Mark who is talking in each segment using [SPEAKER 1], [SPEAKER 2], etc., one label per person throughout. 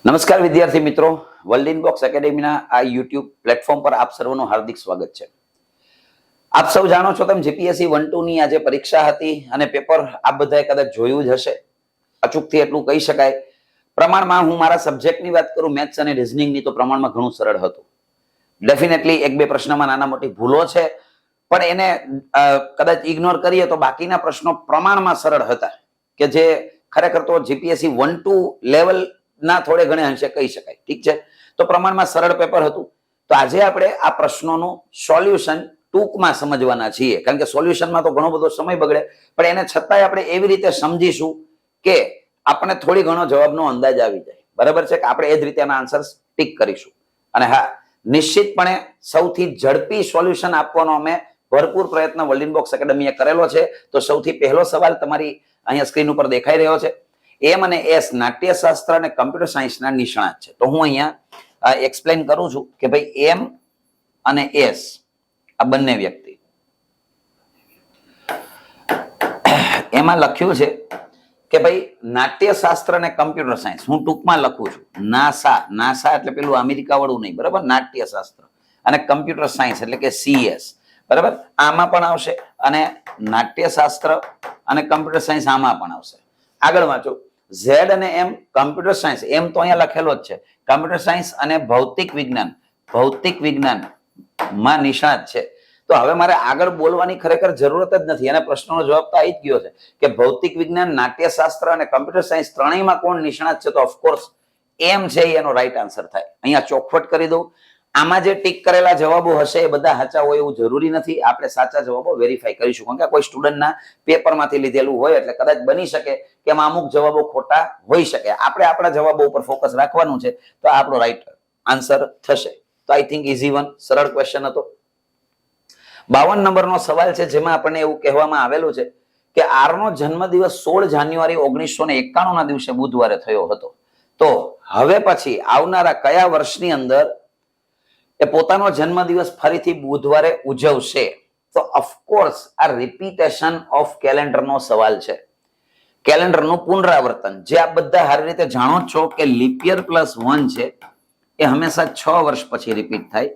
[SPEAKER 1] નમસ્કાર વિદ્યાર્થી મિત્રો, વર્લ્ડ ઇનબોક્સ એકેડેમીના આ યુટ્યુબ પ્લેટફોર્મ પર આપ સર્વનું હાર્દિક સ્વાગત છે. આપ સૌ જાણો છો તેમ જીપીએસસી 1-2 ની આજે પરીક્ષા હતી અને પેપર આપ બધાએ કદાચ જોયું જ હશે. અચૂકથી એટલું કહી શકાય, પ્રમાણમાં હું મારા સબ્જેક્ટની વાત કરું, મેથ્સ અને રિઝનિંગની, તો પ્રમાણમાં ઘણું સરળ હતું. ડેફિનેટલી એક બે પ્રશ્નમાં નાના મોટી ભૂલો છે, પણ એને કદાચ ઇગ્નોર કરીએ તો બાકીના પ્રશ્નો પ્રમાણમાં સરળ હતા, કે જે ખરેખર તો જીપીએસસી 1-2 લેવલ ના થોડે ઘણે અંશે કહી શકાય. ઠીક છે, તો પ્રમાણમાં સરળ પેપર હતું. તો આજે આપણે આ પ્રશ્નોનું સોલ્યુશન ટૂંકમાં સમજવાના છીએ, કારણ કે સોલ્યુશનમાં તો ઘણો બધો સમય બગડે, પણ એને છતાંય આપણે એવી રીતે સમજીશું કે આપણને થોડી ઘણો જવાબનો અંદાજ આવી જાય. બરાબર છે કે આપણે એ જ રીતે આના આન્સર ટીક કરીશું. અને હા, નિશ્ચિતપણે સૌથી ઝડપી સોલ્યુશન આપવાનો અમે ભરપૂર પ્રયત્ન વર્લ્ડ ઇનબોક્સ એકેડમીએ કરેલો છે. તો સૌથી પહેલો સવાલ તમારી અહીંયા સ્ક્રીન ઉપર દેખાઈ રહ્યો છે. એમ અને એસ નાટ્યશાસ્ત્ર અને કમ્પ્યુટર સાયન્સના નિષ્ણાત છે. તો હું અહીંયા એક્સપ્લેન કરું છું કે ભાઈ એમ અને એસ આ બંને વ્યક્તિ, એમાં લખ્યું છે કે ભાઈ નાટ્યશાસ્ત્ર અને કમ્પ્યુટર સાયન્સ, હું ટૂંકમાં લખું છું નાસા. નાસા એટલે પેલું અમેરિકા વાળું નહીં, બરાબર, નાટ્યશાસ્ત્ર. અને કમ્પ્યુટર સાયન્સ એટલે કે સીએસ, બરાબર, આમાં પણ આવશે. અને નાટ્યશાસ્ત્ર અને કમ્પ્યુટર સાયન્સ આમાં પણ આવશે. આગળ વાંચો, ઝેડ અને એમ કમ્પ્યુટર સાયન્સ, એમ તો અહીંયા લખેલો જ છે, કમ્પ્યુટર સાયન્સ અને ભૌતિક વિજ્ઞાનમાં નિષ્ણાત છે. તો હવે મારે આગળ બોલવાની ખરેખર જરૂરત જ નથી, અને પ્રશ્નનો જવાબ તો આવી જ ગયો છે કે ભૌતિક વિજ્ઞાન, નાટ્યશાસ્ત્ર અને કમ્પ્યુટર સાયન્સ ત્રણેયમાં કોણ નિષ્ણાત છે? તો ઓફકોર્સ એમ છે, એનો રાઈટ આન્સર થાય. અહીંયા ચોખવટ કરી દઉં, આમાં જે ટીક કરેલા જવાબો હશે એ બધા સાચા હોય એવું જરૂરી નથી. આપણે સાચા જવાબો વેરીફાઈ કરીશું, કારણ કે કોઈ સ્ટુડન્ટના પેપરમાંથી લીધેલું હોય એટલે કદાચ બની શકે કે એમાં અમુક જવાબો ખોટા હોઈ શકે. આપણે આપણા જવાબો ઉપર ફોકસ રાખવાનું છે, તો આપણો રાઈટ આન્સર થશે. તો આઈ થિંક ઇઝી વન, સરળ ક્વેશ્ચન હતો. 52 નંબરનો સવાલ છે, જેમાં આપણને એવું કહેવામાં આવેલું છે કે આરનો જન્મદિવસ 16 જાન્યુઆરી 1991 ના દિવસે બુધવારે થયો હતો. તો હવે પછી આવનારા કયા વર્ષની અંદર એ પોતાનો જન્મદિવસ ફરીથી બુધવારે ઉજવશે? તો ઓફકોર્સ આ રિપીટેશન ઓફ કેલેન્ડરનો સવાલ છે. કેલેન્ડરનું પુનરાવર્તન, જે આપ બધા સારી રીતે જાણો છો કે લીપ યર +1 છે એ હંમેશા 6 વર્ષ પછી રિપીટ થાય.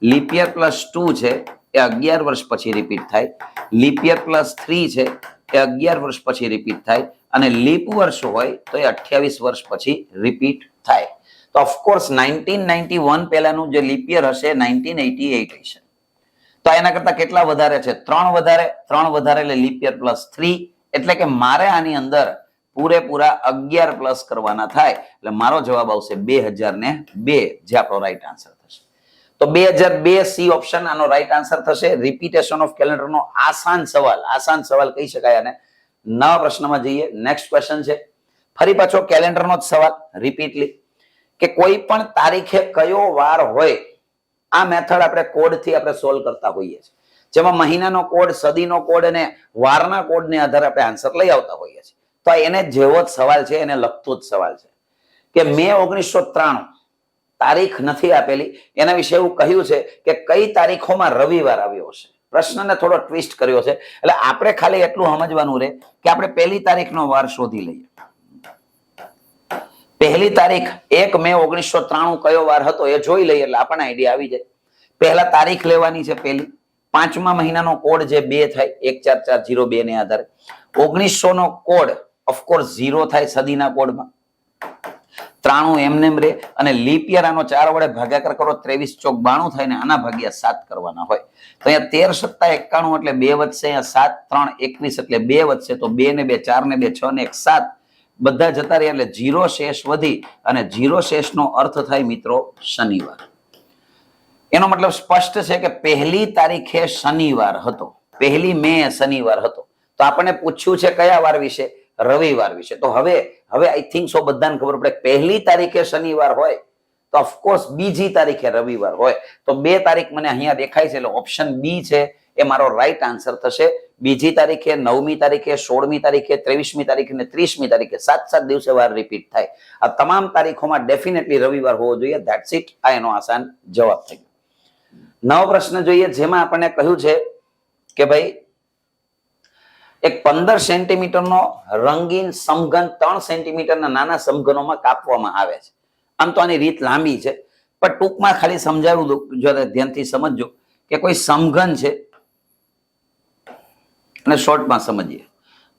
[SPEAKER 1] લીપ યર +2 છે એ 11 વર્ષ પછી રિપીટ થાય. લીપ યર +3 છે એ 11 વર્ષ પછી રિપીટ થાય. અને લીપ વર્ષ હોય તો એ 28 વર્ષ પછી રિપીટ થાય. તો ઓફકોર્સ 1991 પહેલાનું જે લીપ યર હશે 1988 હશે. તો એના કરતા કેટલા વધારે છે? 3 વધારે. 3 વધારે એટલે લીપ યર +3, એટલે કે મારે આની અંદર પૂરેપૂરા 11 પ્લસ કરવાના થાય, એટલે મારો જવાબ આવશે 2002, જે આપણો રાઈટ આન્સર થશે. તો 2002 સી ઓપ્શન આનો રાઈટ આન્સર થશે. રિપીટેશન ઓફ કેલેન્ડરનો આસાન સવાલ કહી શકાય. અને નવા પ્રશ્નમાં જઈએ. નેક્સ્ટ ક્વેશ્ચન છે, ફરી પાછો કેલેન્ડરનો જ સવાલ, રિપીટલી, કે કોઈ પણ તારીખે કયો વાર હોય. આ મેથડ આપણે કોડથી આપણે સોલ્વ કરતા હોઈએ છીએ, જેમાં મહિનાનો કોડ, સદીનો કોડ અને વારના કોડને આધારે આપણે આન્સર લઈ આવતા હોઈએ છીએ. તો એને જેવો જ સવાલ છે, એને લગતો જ સવાલ છે કે મે 1993, તારીખ નથી આપેલી, એના વિશે એવું કહ્યું છે કે કઈ તારીખોમાં રવિવાર આવ્યો હશે. પ્રશ્નને થોડો ટ્વિસ્ટ કર્યો છે, એટલે આપણે ખાલી એટલું સમજવાનું રહે કે આપણે પહેલી તારીખનો વાર શોધી લઈએ. પહેલી તારીખ 1 મે 1993 કયો વાર હતો એ જોઈ લઈએ, એટલે આપણને આઈડિયા આવી જાય. પહેલા તારીખ લેવાની છે પહેલી. 5મા મહિનાનો કોડ જે 2 થાય, 1440 ને આધારે 1900 નો કોડ ઓફકોર્સ 0 થાય સદીના કોડમાં. 93 એમનેમ રે, અને લીપ યર આનો 4 વડે ભાગાકાર કરો, 23 ચોક 92 થાય, ને આના ભાગ્યા 7 કરવાના હોય. તો અહીંયા 13 સત્તા 91 એટલે 2 વધશે, અહીંયા 7 3 21 એટલે 2 વધશે. તો 2 ને 2 4 ને 2 6 ને 1 7, બધા જતા રહ્યા એટલે 0 શેષ વધી, અને 0 શેષનો અર્થ થાય મિત્રો શનિવાર. એનો મતલબ સ્પષ્ટ છે કે પહેલી તારીખે શનિવાર હતો, 1 મે શનિવાર હતો. તો આપણને પૂછ્યું છે કયા વાર વિશે? રવિવાર વિશે. તો હવે આઈ થિંક સો બધાને ખબર પડે, પહેલી તારીખે શનિવાર હોય તો ઓફકોર્સ બીજી તારીખે રવિવાર હોય. તો 2 તારીખ મને અહીંયા દેખાય છે, એટલે ઓપ્શન બી છે એ મારો રાઈટ આન્સર થશે. બીજી તારીખે, 9મી તારીખે, 16મી તારીખે, 23મી તારીખે અને 30મી તારીખે 7 દિવસે વાર રિપીટ થાય. આ તમામ તારીખોમાં ડેફિનેટલી રવિવાર હોવો જોઈએ. That's it. આ એનો આસાન જવાબ થઈ ગયો. નવો પ્રશ્ન જોઈએ, જેમાં આપણને કહ્યું છે કે ભાઈ એક 15 સેન્ટીમીટરનો રંગીન સમઘન 3 સેન્ટીમીટરના નાના સમઘનોમાં કાપવામાં આવે છે. આમ તો આની રીત લાંબી છે, પણ ટૂંકમાં ખાલી સમજાવ્યું દઉં, જો ધ્યાનથી સમજજો કે કોઈ સમઘન છે અને શોર્ટમાં સમજીએ.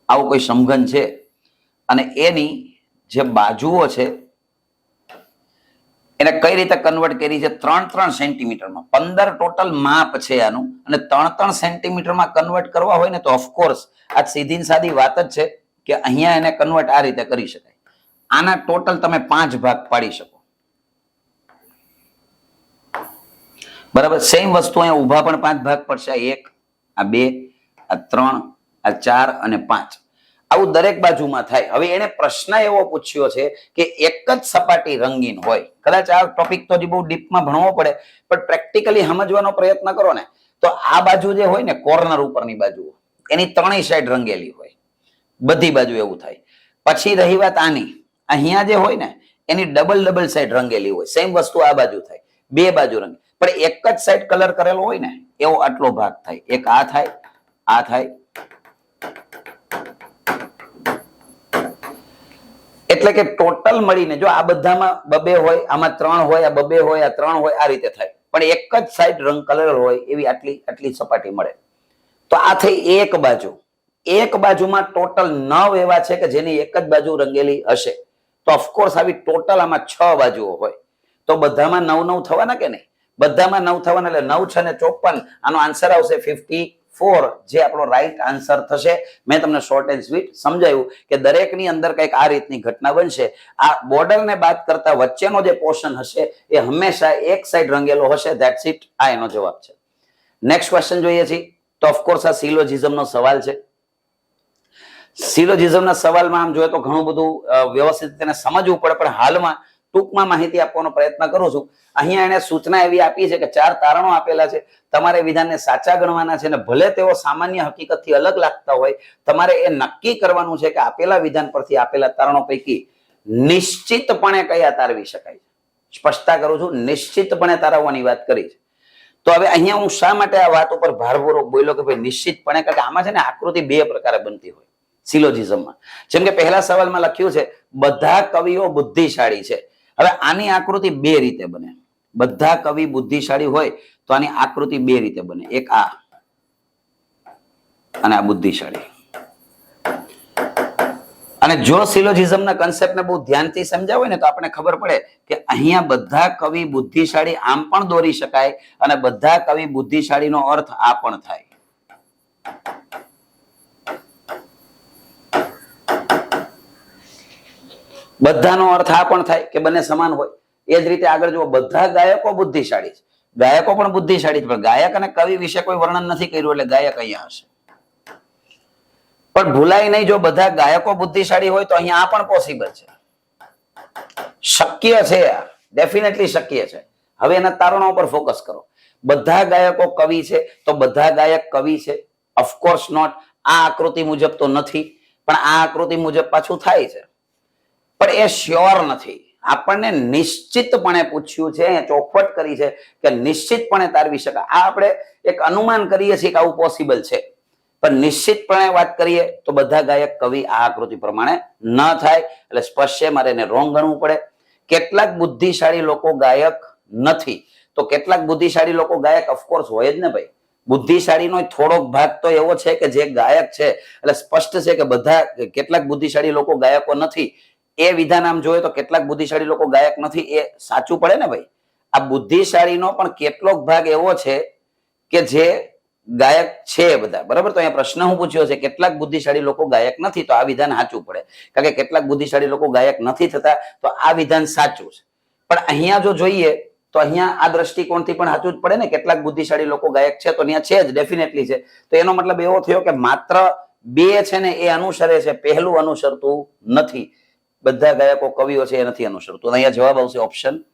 [SPEAKER 1] આવું કોઈ સમઘન છે અને એની જે બાજુઓ છે એને કઈ રીતે કન્વર્ટ કરી છે, 3-3 સેન્ટીમીટરમાં. 15 ટોટલ માપ છે આનું, અને 3-3 સેન્ટીમીટરમાં કન્વર્ટ કરવા હોય ને તો ઓફકોર્સ આ સીધી સાદી વાત જ છે કે અહીંયા એને કન્વર્ટ આ રીતે કરી શકાય. આના ટોટલ તમે 5 ભાગ પાડી શકો. બરાબર. સેમ વસ્તુ અહીંયા ઊભા પણ 5 ભાગ પડશે. આ 1, આ 2, આ 3, આ 4 અને 5. આવું દરેક બાજુમાં થાય. હવે એને પ્રશ્ન એવો પૂછ્યો છે કે એક જ સપાટી રંગીન હોય. કદાચ આ ટોપિક તો બહુ ડીપમાં ભણવો પડે, પણ પ્રેક્ટિકલી સમજવાનો પ્રયત્ન કરો ને તો આ બાજુ જે હોય ને કોર્નર ઉપરની બાજુ એની ત્રણેય સાઈડ રંગેલી હોય, બધી બાજુ એવું થાય. પછી રહી વાત આની, અહીંયા જે હોય ને એની ડબલ સાઈડ રંગેલી હોય. સેમ વસ્તુ આ બાજુ થાય, બે બાજુ રંગ, પણ એક જ સાઈડ કલર કરેલો હોય ને એવો આટલો ભાગ થાય. એક આ થાય, આ થાય. એટલે કે ટોટલ મળીને જો આ બધામાં 2 હોય, આમાં 3 હોય, આ 2 હોય, આ 3 હોય, આ રીતે થાય. પણ એક જ સાઈડ રંગ કલર હોય એવી આટલી સપાટી મળે. તો આ થઈ એક બાજુ. એક બાજુમાં ટોટલ 9 એવા છે કે જેની એક જ બાજુ રંગેલી હશે. તો ઓફકોર્સ આવી ટોટલ આમાં 6 બાજુઓ હોય. તો બધામાં 9 થવાના કે નહીં? બધામાં 9 થવાના, એટલે 9 છે ને 54. આનો આન્સર આવશે 54, જે આપણો રાઈટ આન્સર થશે. મેં તમને શોર્ટ એન્ડ સ્વીટ સમજાવ્યું કે દરેકની અંદર કંઈક આ રીતની ઘટના બનશે. આ બોર્ડરને બાદ કરતા વચ્ચેનો જે પોર્શન હશે એ હંમેશા એક સાઈડ રંગેલો હશે. That's it. આ એનો જવાબ છે. નેક્સ્ટ ક્વેશ્ચન જોઈએ છીએ. તો ઓફકોર્સ આ સિલોજિઝમનો સવાલ છે. સિલોજિઝમના સવાલમાં આમ જોઈએ તો ઘણું બધું વ્યવસ્થિત તેને સમજવું પડે, પણ હાલમાં ટૂંકમાં માહિતી આપવાનો પ્રયત્ન કરું છું. અહીંયા એને સૂચના એવી આપી છે કે 4 તારણો આપેલા છે. તમારે વિધાનને સાચા ગણવાના છે, અને ભલે તેઓ સામાન્ય હકીકતથી અલગ લાગતા હોય, તમારે એ નક્કી કરવાનું છે કે આપેલા વિધાન પરથી આપેલા તારણો પૈકી નિશ્ચિતપણે કયા તારવી શકાય છે. સ્પષ્ટતા કરું છું, નિશ્ચિતપણે તારવવાની વાત કરી છે. તો હવે અહીંયા હું શા માટે આ વાત ઉપર ભારપૂર્વક બોલ્યો કે ભાઈ નિશ્ચિતપણે, કારણ કે આમાં છે ને આકૃતિ 2 પ્રકારે બનતી હોય સિલોજિઝમમાં. જેમ કે પહેલા સવાલમાં લખ્યું છે બધા કવિઓ બુદ્ધિશાળી છે. હવે આની આકૃતિ 2 રીતે બને. બધા કવિ બુદ્ધિશાળી હોય તો આની આકૃતિ 2 રીતે બને. એક આ અને આ બુદ્ધિશાળી. અને જો સિલોજિઝમના કન્સેપ્ટને બહુ ધ્યાનથી સમજાવ હોય ને તો આપણે ખબર પડે કે અહીંયા બધા કવિ બુદ્ધિશાળી આમ પણ દોરી શકાય, અને બધા કવિ બુદ્ધિશાળીનો અર્થ આ પણ થાય. બધાનો અર્થ આ પણ થાય કે બંને સમાન હોય. એ જ રીતે આગળ જુઓ, બધા ગાયકો બુદ્ધિશાળી છે. ગાયકો પણ બુદ્ધિશાળી છે, પણ ગાયક અને કવિ વિશે કોઈ વર્ણન નથી કર્યું, એટલે ગાયક અહીંયા હશે. પણ ભૂલાય નહીં, જો બધા ગાયકો બુદ્ધિશાળી હોય તો અહીંયા આ પણ પોસિબલ છે, શક્ય છે, ડેફિનેટલી શક્ય છે. હવે એના તારણો પર ફોકસ કરો. બધા ગાયકો કવિ છે તો બધા ગાયક કવિ છે? Of course not. આ આકૃતિ મુજબ તો નથી, પણ આ આકૃતિ મુજબ પાછું થાય છે, પણ એ શ્યોર નથી. આપણને નિશ્ચિતપણે પૂછ્યું છે, ચોખવટ કરી છે કે નિશ્ચિતપણે તારવી શકાય. આ આપણે એક અનુમાન કરીએ છીએ કે આવું પોસિબલ છે, પણ નિશ્ચિતપણે વાત કરીએ તો બધા ગાયક કવિ આ આકૃતિ પ્રમાણે ન થાય. એટલે સ્પષ્ટ છે, મારે એને રોંગ ગણવું પડે. કેટલાક બુદ્ધિશાળી લોકો ગાયક નથી, તો કેટલાક બુદ્ધિશાળી લોકો ગાયક ઓફકોર્સ હોય જ ને ભાઈ. બુદ્ધિશાળીનો થોડોક ભાગ તો એવો છે કે જે ગાયક છે, એટલે સ્પષ્ટ છે કે બધા કેટલાક બુદ્ધિશાળી લોકો ગાયકો નથી. એ વિધાન આમ જોઈએ તો કેટલાક બુદ્ધિશાળી લોકો ગાયક નથી, એ સાચું પડે ને ભાઈ. આ બુદ્ધિશાળીનો પણ કેટલોક ભાગ એવો છે કે જે ગાયક છે બધા. બરાબર. તો અહીંયા પ્રશ્ન હું પૂછ્યો છે કેટલાક બુદ્ધિશાળી લોકો ગાયક નથી, તો આ વિધાન સાચું પડે, કારણ કે કેટલાક બુદ્ધિશાળી લોકો ગાયક નથી થતા, તો આ વિધાન સાચું છે. પણ અહીંયા જો જોઈએ તો અહીંયા આ દ્રષ્ટિકોણથી પણ સાચું જ પડે ને. કેટલાક બુદ્ધિશાળી લોકો ગાયક છે તો અહીંયા છે જ, ડેફિનેટલી છે. તો એનો મતલબ એવો થયો કે માત્ર 2 છે ને એ અનુસરે છે, પહેલું અનુસરતું નથી. બધા ગાયકો કવિઓ છે એ નથી અનુસરતું. અહીંયા જવાબ આવશે ઓપ્શન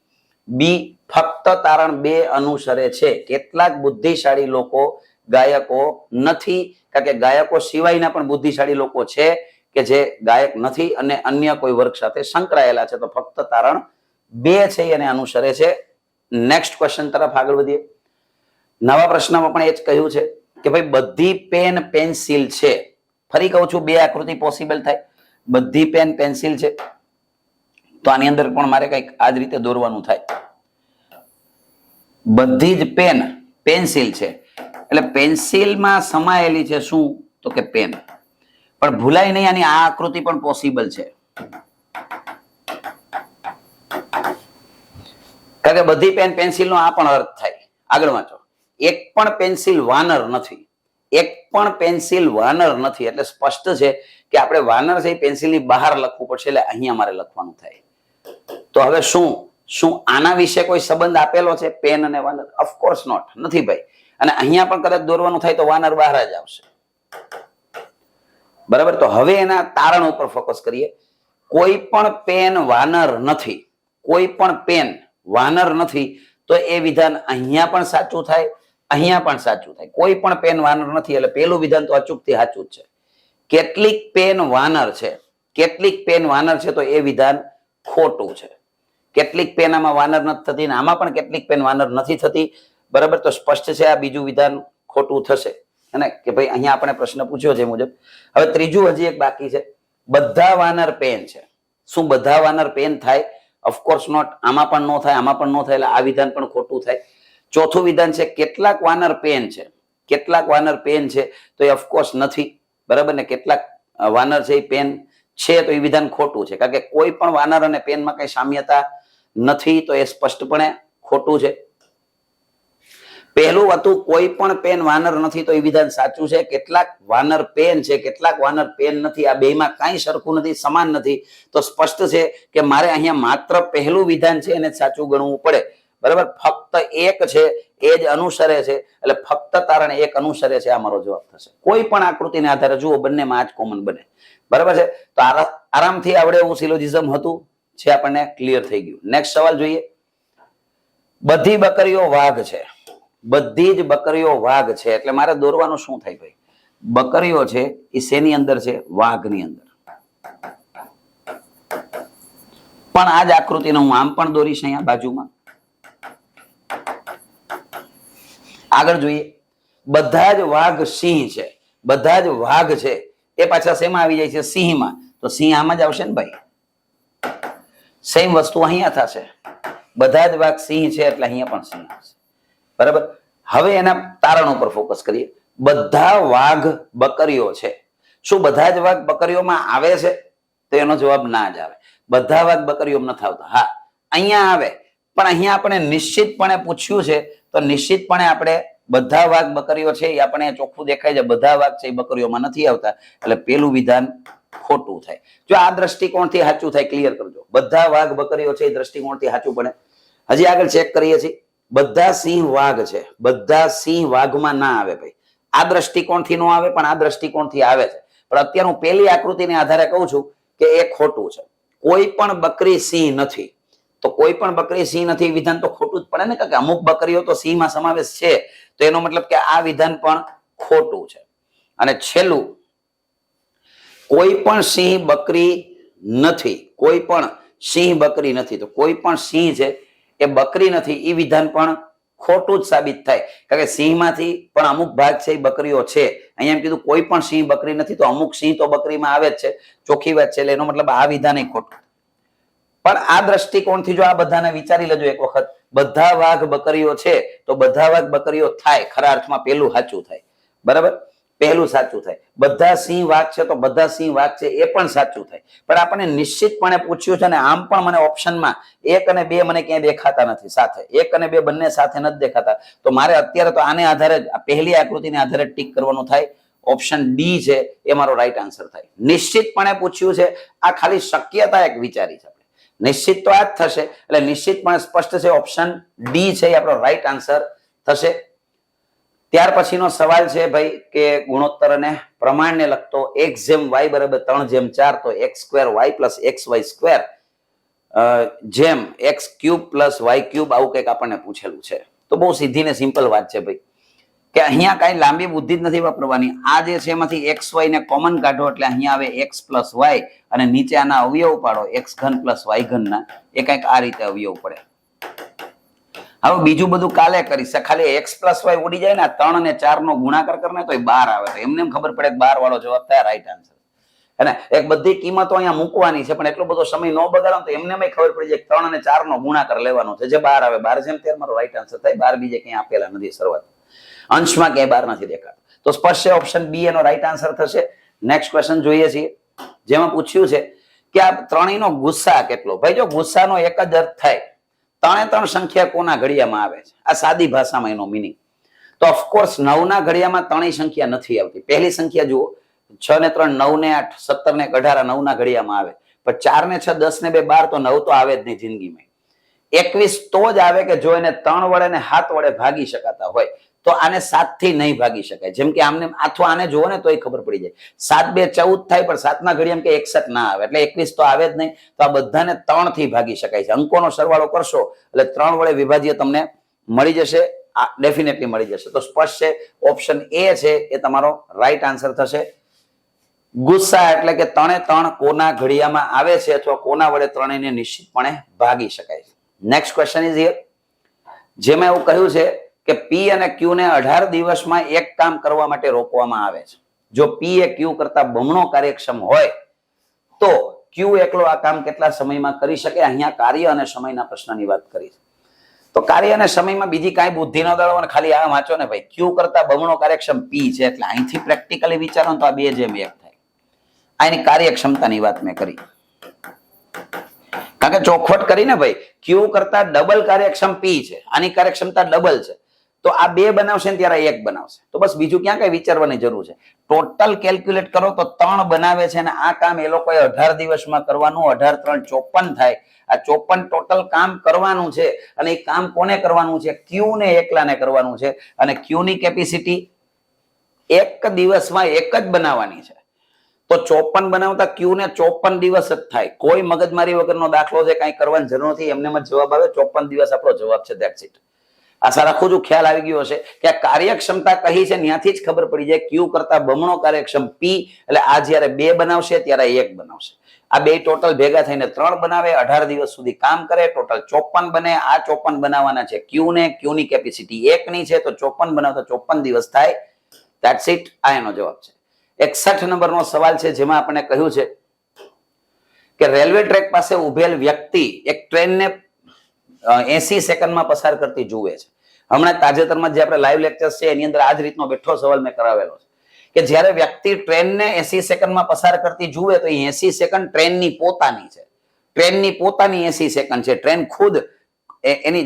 [SPEAKER 1] બી. ફક્ત તારણ 2 અનુસરે છે. કેટલાક બુદ્ધિશાળી લોકો ગાયકો નથી, કારણ કે ગાયકો સિવાયના પણ બુદ્ધિશાળી લોકો છે કે જે ગાયક નથી અને અન્ય કોઈ વર્ગ સાથે સંકળાયેલા છે. તો ફક્ત તારણ 2 છે એને અનુસરે છે. નેક્સ્ટ ક્વેશ્ચન તરફ આગળ વધીએ. નવા પ્રશ્નમાં પણ એ જ કહ્યું છે કે ભાઈ બધી પેન પેન્સિલ છે. ફરી કહું છું, 2 આકૃતિ પોસિબલ થાય. બધી પેન પેન્સિલ છે, તો આની અંદર પણ મારે કંઈક આ જ રીતે દોરવાનું થાય. બધી જ પેન પેન્સિલ છે એટલે પેન્સિલમાં સમાયેલી છે શું તો કે પેન. પણ ભૂલાય નહીં આની આ આકૃતિ પણ પોસિબલ છે કારણ કે બધી પેન પેન્સિલ નો આ પણ અર્થ થાય. આગળ વાંચો. એક પણ પેન્સિલ વાનર નથી. એક પણ પેન્સિલ વાનર નથી એટલે સ્પષ્ટ છે કે આપણે વાનર છે એ પેન્સિલની બહાર લખવું પડશે એટલે અહીંયા મારે લખવાનું થાય. તો હવે શું આના વિશે કોઈ સંબંધ આપેલો છે પેન અને વાનર? ઓફકોર્સ નોટ, નથી ભાઈ. અને અહીંયા પણ કદાચ દોરવાનું થાય તો વાનર બહાર જ આવશે. બરાબર. તો હવે એના તારણ ઉપર ફોકસ કરીએ. કોઈ પણ પેન વાનર નથી, કોઈ પણ પેન વાનર નથી તો એ વિધાન અહીંયા પણ સાચું થાય, અહીંયા પણ સાચું થાય. કોઈ પણ પેન વાનર નથી એટલે પેલું વિધાન તો અચૂકથી સાચું જ છે. કેટલીક પેન વાનર છે, કેટલીક પેન વાનર છે તો એ વિધાન ખોટું છે. કેટલીક પેન આમાં વાનર નથી થતી, આમાં પણ કેટલીક પેન વાનર નથી થતી. બરાબર. તો સ્પષ્ટ છે આ બીજું વિધાન ખોટું થશે. અને કે ભાઈ અહીંયા આપણે પ્રશ્ન પૂછ્યો છે મુજબ. હવે ત્રીજું હજી એક બાકી છે. બધા વાનર પેન છે. શું બધા વાનર પેન થાય? Of course not. આમાં પણ નો થાય, આમાં પણ નો થાય એટલે આ વિધાન પણ ખોટું થાય. ચોથું વિધાન છે કેટલાક વાનર પેન છે. કેટલાક વાનર પેન છે તો એ ઓફકોર્સ નથી. બરાબર ને. કેટલાક વાનર છે એ પેન છે તો એ વિધાન ખોટું છે કારણ કે કોઈ પણ વાનર અને પેનમાં કઈ સામ્યતા નથી તો એ સ્પષ્ટપણે ખોટું છે. પહેલું હતું કોઈ પણ પેન વાનર નથી તો એ વિધાન સાચું છે. કેટલાક વાનર પેન છે, કેટલાક વાનર પેન નથી, આ બેમાં કાંઈ સરખું નથી, સમાન નથી. તો સ્પષ્ટ છે કે મારે અહીંયા માત્ર પહેલું વિધાન છે એને સાચું ગણવું પડે. બરાબર. ફક્ત એક છે એ જ અનુસરે છે એટલે ફક્ત તારણ એક અનુસરે છે આ મારો જવાબ થશે. કોઈ પણ આકૃતિને આધારે જુઓ બંનેમાં આ જ કોમન બને. બરાબર છે. તો આરામથી આવડે એવું સિલોજિઝમ હતું જે આપણને ક્લિયર થઈ ગયું. નેક્સ્ટ સવાલ જોઈએ. બધી બકરીઓ વાઘ છે. બધી જ બકરીઓ વાઘ છે એટલે મારે દોરવાનું શું થાય ભાઈ? બકરીઓ છે એ શેની અંદર છે? વાઘની અંદર. પણ આ જ આકૃતિને હું આમ પણ દોરીશ અહીંયા બાજુમાં. આગળ જોઈએ. બધા જ વાઘ સિંહ છે. બધા જ વાઘ છે એ પાછા શેમાં આવી જાય છે? સિંહમાં. તો સિંહ આમાં જ આવશે ને ભાઈ. સેમ વસ્તુ અહીંયા થશે. બધા જ વાઘ સિંહ છે એટલે અહીંયા પણ સિંહ આવશે. બરાબર. હવે એના તારણ ઉપર ફોકસ કરીએ. બધા વાઘ બકરીઓ છે. શું બધા જ વાઘ બકરીઓમાં આવે છે? તો એનો જવાબ ના જ આવે. બધા વાઘ બકરીઓ નથી આવતા. હા, અહીંયા આવે પણ અહીંયા આપણે નિશ્ચિતપણે પૂછ્યું છે તો નિશ્ચિતપણે આપણે બધા વાઘ બકરીઓ છે એ આપણે ચોખ્ખું દેખાય છે બધા વાઘ છે એ બકરીઓમાં નથી આવતા એટલે પેલું વિધાન ખોટું થાય. જો આ દ્રષ્ટિકોણથી સાચું થાય ક્લિયર કરજો. બધા વાઘ બકરીઓ છે એ દ્રષ્ટિકોણથી સાચું પડે. હજી આગળ ચેક કરીએ છીએ. બધા સિંહ વાઘ છે. બધા સિંહ વાઘમાં ના આવે ભાઈ. આ દ્રષ્ટિકોણથી નો આવે પણ આ દ્રષ્ટિકોણથી આવે છે. પણ અત્યારે હું પેલી આકૃતિને આધારે કહું છું કે એ ખોટું છે. કોઈ પણ બકરી સિંહ નથી તો કોઈ પણ બકરી સિંહ નથી વિધાન તો ખોટું જ પડે ને કે અમુક બકરીઓ તો સિંહમાં સમાવેશ છે તો એનો મતલબ કે આ વિધાન પણ ખોટું છે. અને છેલ્લું કોઈ પણ સિંહ બકરી નથી. કોઈ પણ સિંહ બકરી નથી તો કોઈ પણ સિંહ છે એ બકરી નથી એ વિધાન પણ ખોટું જ સાબિત થાય કારણ કે સિંહમાંથી પણ અમુક ભાગ છે એ બકરીઓ છે. અહીંયા એમ કીધું કોઈ પણ સિંહ બકરી નથી તો અમુક સિંહ તો બકરીમાં આવે જ છે. ચોખ્ખી વાત છે એટલે એનો મતલબ આ વિધાન ખોટું. પણ આ દ્રષ્ટિકોણથી જો આ બધાને વિચારી લેજો એક વખત. બધા વાઘ બકરીઓ છે તો બધા વાઘ બકરીઓ થાય. ખરા અર્થમાં પેલું સાચું થાય. બરાબર. પહેલું સાચું થાય. બધા સિંહ વાઘ છે તો બધા સિંહ વાઘ છે એ પણ સાચું થાય. પણ આપણને નિશ્ચિતપણે પૂછ્યું છે ને આમ પણ મને ઓપ્શનમાં 1 અને 2 મને ક્યાંય દેખાતા નથી સાથે. 1 અને 2 બંને સાથે નથી દેખાતા તો મારે અત્યારે તો આને આધારે જ પહેલી આકૃતિને આધારે ટીક કરવાનું થાય. ઓપ્શન ડી છે એ મારો રાઈટ આન્સર થાય. નિશ્ચિતપણે પૂછ્યું છે આ ખાલી શક્યતા એક વિચારી છે. નિશ્ચિત તો આ જ થશે એટલે નિશ્ચિતપણે સ્પષ્ટ છે ઓપ્શન ડી છે એ આપણો રાઈટ આન્સર થશે. ત્યાર પછીનો સવાલ છે ભાઈ કે ગુણોત્તર અને પ્રમાણને લગતો. x જેમ y બરાબર 3/4 તો x² y + xy² જેમ x³ + y³ આવું કંઈક આપણને પૂછેલું છે. તો બહુ સીધી ને સિમ્પલ વાત છે ભાઈ કે અહીંયા કઈ લાંબી બુદ્ધિ જ નથી વાપરવાની. આ જે છે એમાંથી xy ને કોમન કાઢો એટલે અહીંયા આવે x + y અને નીચે આના અવયવ પાડો x³ + y³ ના. એ કંઈક આ રીતે અવયવ પડે. હવે બીજું બધું કાલે કરીશ. ખાલી x + y ઉડી જાય ને 3 અને 4 નો ગુણાકાર કરને તો 12 આવે તો એમને ખબર પડે કે 12 વાળો જવાબ થાય રાઈટ આન્સર. હે એક બધી કિંમતો અહીંયા મૂકવાની છે, પણ એટલો બધો સમય ન બગાડો તો એમને ખબર પડી જાય 3 અને 4 નો ગુણાકાર લેવાનો છે, જે 12 આવે 12 જેમ 13 મારો રાઈટ આન્સર થાય. 12 બીજે ક્યાંય આપેલા નથી, શરૂઆત અંશમાં ક્યાંય 12 નથી દેખાતો, તો સ્પષ્ટ છે ઓપ્શન બી એનો રાઈટ આન્સર થશે. નેક્સ્ટ ક્વેશ્ચન જોઈએ છીએ, જેમાં પૂછ્યું છે કે આ ત્રણેયનો ગુસ્સા કેટલો. ભાઈ જો ગુસ્સાનો એક જ અર્થ થાય, 3 3 સંખ્યા કોના ઘડિયામાં આવે છે, આ સાદી ભાષામાં એનો મિનિંગ. તો ઓફકોર્સ 9 ના ઘડિયામાં ત્રણેય સંખ્યા નથી આવતી. પહેલી સંખ્યા જુઓ, 6 ને 3 9 ને 8 17 ને 18 9 ના ઘડિયામાં આવે, પણ 4 ને 6 10 ને 2 12 તો 9 તો આવે જ નહીં જિંદગીમાં. 21 તો જ આવે કે જો એને 3 વડે ને 7 વડે ભાગી શકાતા હોય, તો આને 7 થી નહીં ભાગી શકાય. જેમ કે આમને અથવા આને જોવો ને તોય ખબર પડી જાય, 7 2 14 થાય, પણ 7 ના ઘડિયામાં કે 61 ના આવે, એટલે 21 તો આવે જ નહીં. તો આ બધાને 3 થી ભાગી શકાય છે. અંકોનો સરવાળો કરશો એટલે 3 વડે વિભાજ્ય તમને મળી જશે, ડેફિનેટલી મળી જશે. તો સ્પષ્ટ છે ઓપ્શન એ છે એ તમારો રાઈટ આન્સર થશે. ગુસ્સા એટલે કે 3 3 કોના ઘડિયામાં આવે છે અથવા કોના વડે ત્રણેયને નિશ્ચિતપણે ભાગી શકાય છે. નેક્સ્ટ ક્વેશ્ચન ઇઝ હિયર, જેમાં એવું કહ્યું છે કે પી અને ક્યુ ને 18 દિવસમાં એક કામ કરવા માટે રોકવામાં આવે છે. જો પી એ ક્યુ કરતા બમણો કાર્યક્ષમ હોય તો ક્યુ એકલો આ કામ કેટલા સમયમાં કરી શકે. અહીંયા કાર્ય અને સમયના પ્રશ્નની વાત કરી છે, તો કાર્ય અને સમયમાં બીજી કાંઈ બુદ્ધિ ન દળો અને ખાલી આ વાંચો ને ભાઈ, ક્યુ કરતા બમણો કાર્યક્ષમ પી છે, એટલે અહીંથી પ્રેક્ટિકલી વિચારો તો આ 2 જેમ 1 થાય. આની કાર્યક્ષમતાની વાત મેં કરી, કારણ કે ચોખવટ કરીને ભાઈ, ક્યુ કરતા ડબલ કાર્યક્ષમ પી છે, આની કાર્યક્ષમતા ડબલ છે, તો આ 2 બનાવશે ને ત્યારે 1 બનાવશે. તો બસ બીજું ક્યાં કઈ વિચારવાની જરૂર છે. ટોટલ કેલ્ક્યુલેટ કરો તો 3 બનાવે છે, અને આ કામ એ લોકોએ 18 દિવસમાં કરવાનું. 18 3 54 થાય. આ 54 ટોટલ કામ કરવાનું છે, અને એ કામ કોને કરવાનું છે? ક્યુ ને એકલાને કરવાનું છે. અને ક્યુ ની કેપેસિટી એક દિવસમાં 1 જ બનાવવાની છે. તો 54 બનાવતા ક્યુ ને 54 દિવસ જ થાય. કોઈ મગજમારી વગરનો દાખલો છે, કઈ કરવાની જરૂર નથી, એમને જ જવાબ આવે. 54 દિવસ આપણો જવાબ છે. That's it. આશા રાખું છું ખ્યાલ આવી ગયો હશે કે આ કાર્યક્ષમતા કહી છે, ત્યાંથી જ ખબર પડી જાય ક્યુ કરતા બમણો કાર્યક્ષમ પી, એટલે આ જયારે 2 બનાવશે ત્યારે 1 બનાવશે. આ 2 ટોટલ ભેગા થઈને 3 બનાવે, 18 દિવસ સુધી કામ કરે, ટોટલ 54 બને. આ 54 બનાવવાના છે ક્યુ ને, ક્યુ ની કેપેસિટી 1 ની છે, તો 54 બનાવતા 54 દિવસ થાય. That's it. આ એનો જવાબ છે. 61 નંબરનો સવાલ છે, જેમાં આપણે કહ્યું છે કે રેલવે ટ્રેક પાસે ઉભેલ વ્યક્તિ એક ટ્રેનને 80 સેકન્ડમાં પસાર કરતી જુએ છે. હમણાં તાજેતરમાં જે આપણે લાઈવ લેક્ચર્સ છે એની અંદર આ જ રીતનો બેઠો સવાલ મેં કરાવેલો છે કે જ્યારે વ્યક્તિ ટ્રેનને 80 સેકન્ડમાં પસાર કરતી જુએ તો 80 સેકન્ડ ટ્રેનની પોતાની છે. ટ્રેનની પોતાની 80 સેકન્ડ છે. ટ્રેન ખુદ એની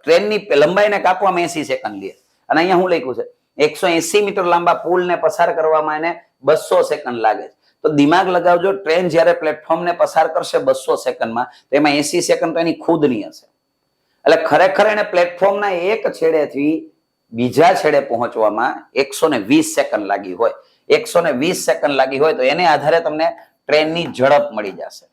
[SPEAKER 1] ટ્રેનની લંબાઈને કાપવામાં 80 સેકન્ડ લે. અને અહીંયા હું લખ્યું છે 180 મીટર લાંબા પુલને પસાર કરવામાં એને 200 સેકન્ડ લાગે છે. તો દિમાગ લગાવજો, ટ્રેન જ્યારે પ્લેટફોર્મને પસાર કરશે 200 સેકન્ડમાં, તો એમાં 80 સેકન્ડ તો એની ખુદની હશે. એટલે ખરેખર એને પ્લેટફોર્મના એક છેડેથી બીજા છેડે પહોંચવામાં 120 સેકન્ડ લાગી હોય. 120 સેકન્ડ લાગી હોય તો એને આધારે તમને ટ્રેનની ઝડપ મળી જશે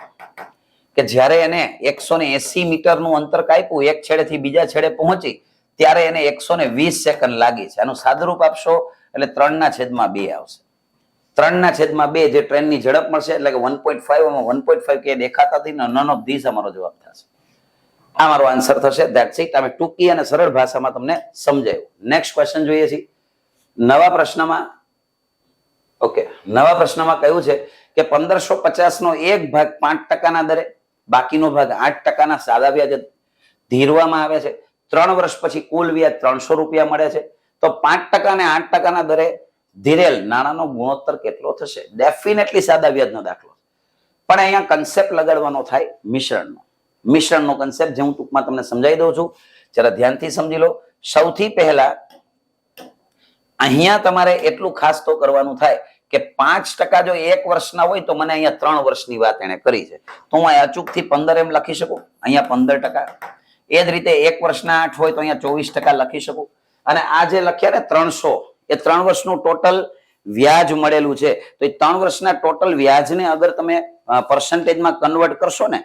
[SPEAKER 1] કે જ્યારે એને 180 મીટરનું અંતર કાપ્યું એક છેડેથી બીજા છેડે પહોંચી, ત્યારે એને 120 સેકન્ડ લાગી છે. આનું સાદુરૂપ આપશો એટલે 3/2 આવશે. 3/2 જે ટ્રેનની ઝડપ મળશે, એટલે કે 1.5 માં 1.5 કે દેખાતા નથી, નન ઓફ ધીસ અમારો જવાબ થશે. આ મારો આન્સર થશે. That's it. અમે ટૂંકી અને સરળ ભાષામાં તમને સમજાવ્યું. નેક્સ્ટ ક્વેશ્ચન જોઈએ છીએ. નવા પ્રશ્નમાં કહ્યું છે કે 1550 નો 1 ભાગ 5% દરે, બાકીનો ભાગ 8% સાદા વ્યાજે ધીરવામાં આવે છે. 3 વર્ષ પછી કુલ વ્યાજ 300 રૂપિયા મળે છે. તો 5% અને 8% દરે ધીરેલ નાણાંનો ગુણોત્તર કેટલો થશે? ડેફિનેટલી સાદા વ્યાજનો દાખલો, પણ અહીંયા કન્સેપ્ટ લગાડવાનો થાય મિશ્રણનો કન્સેપ્ટ, જે હું ટૂંકમાં તમને સમજાવી દઉં છું. જરા ધ્યાનથી સમજી લો. સૌથી પહેલા અહીંયા તમારે એટલું ખાસ તો કરવાનું થાય કે 5% જો 1 વર્ષના હોય તો મને અહીંયા 3 વર્ષની વાત એને કરી છે, તો હું અચૂકથી 15 એમ લખી શકું. અહીંયા 15%. એ જ રીતે 1 વર્ષના 8 હોય તો અહીંયા 24% લખી શકું. અને આ જે લખ્યા ને 300, એ 3 વર્ષનું ટોટલ વ્યાજ મળેલું છે. તો એ 3 વર્ષના ટોટલ વ્યાજને અગર તમે પર્સન્ટેજમાં કન્વર્ટ કરશો ને,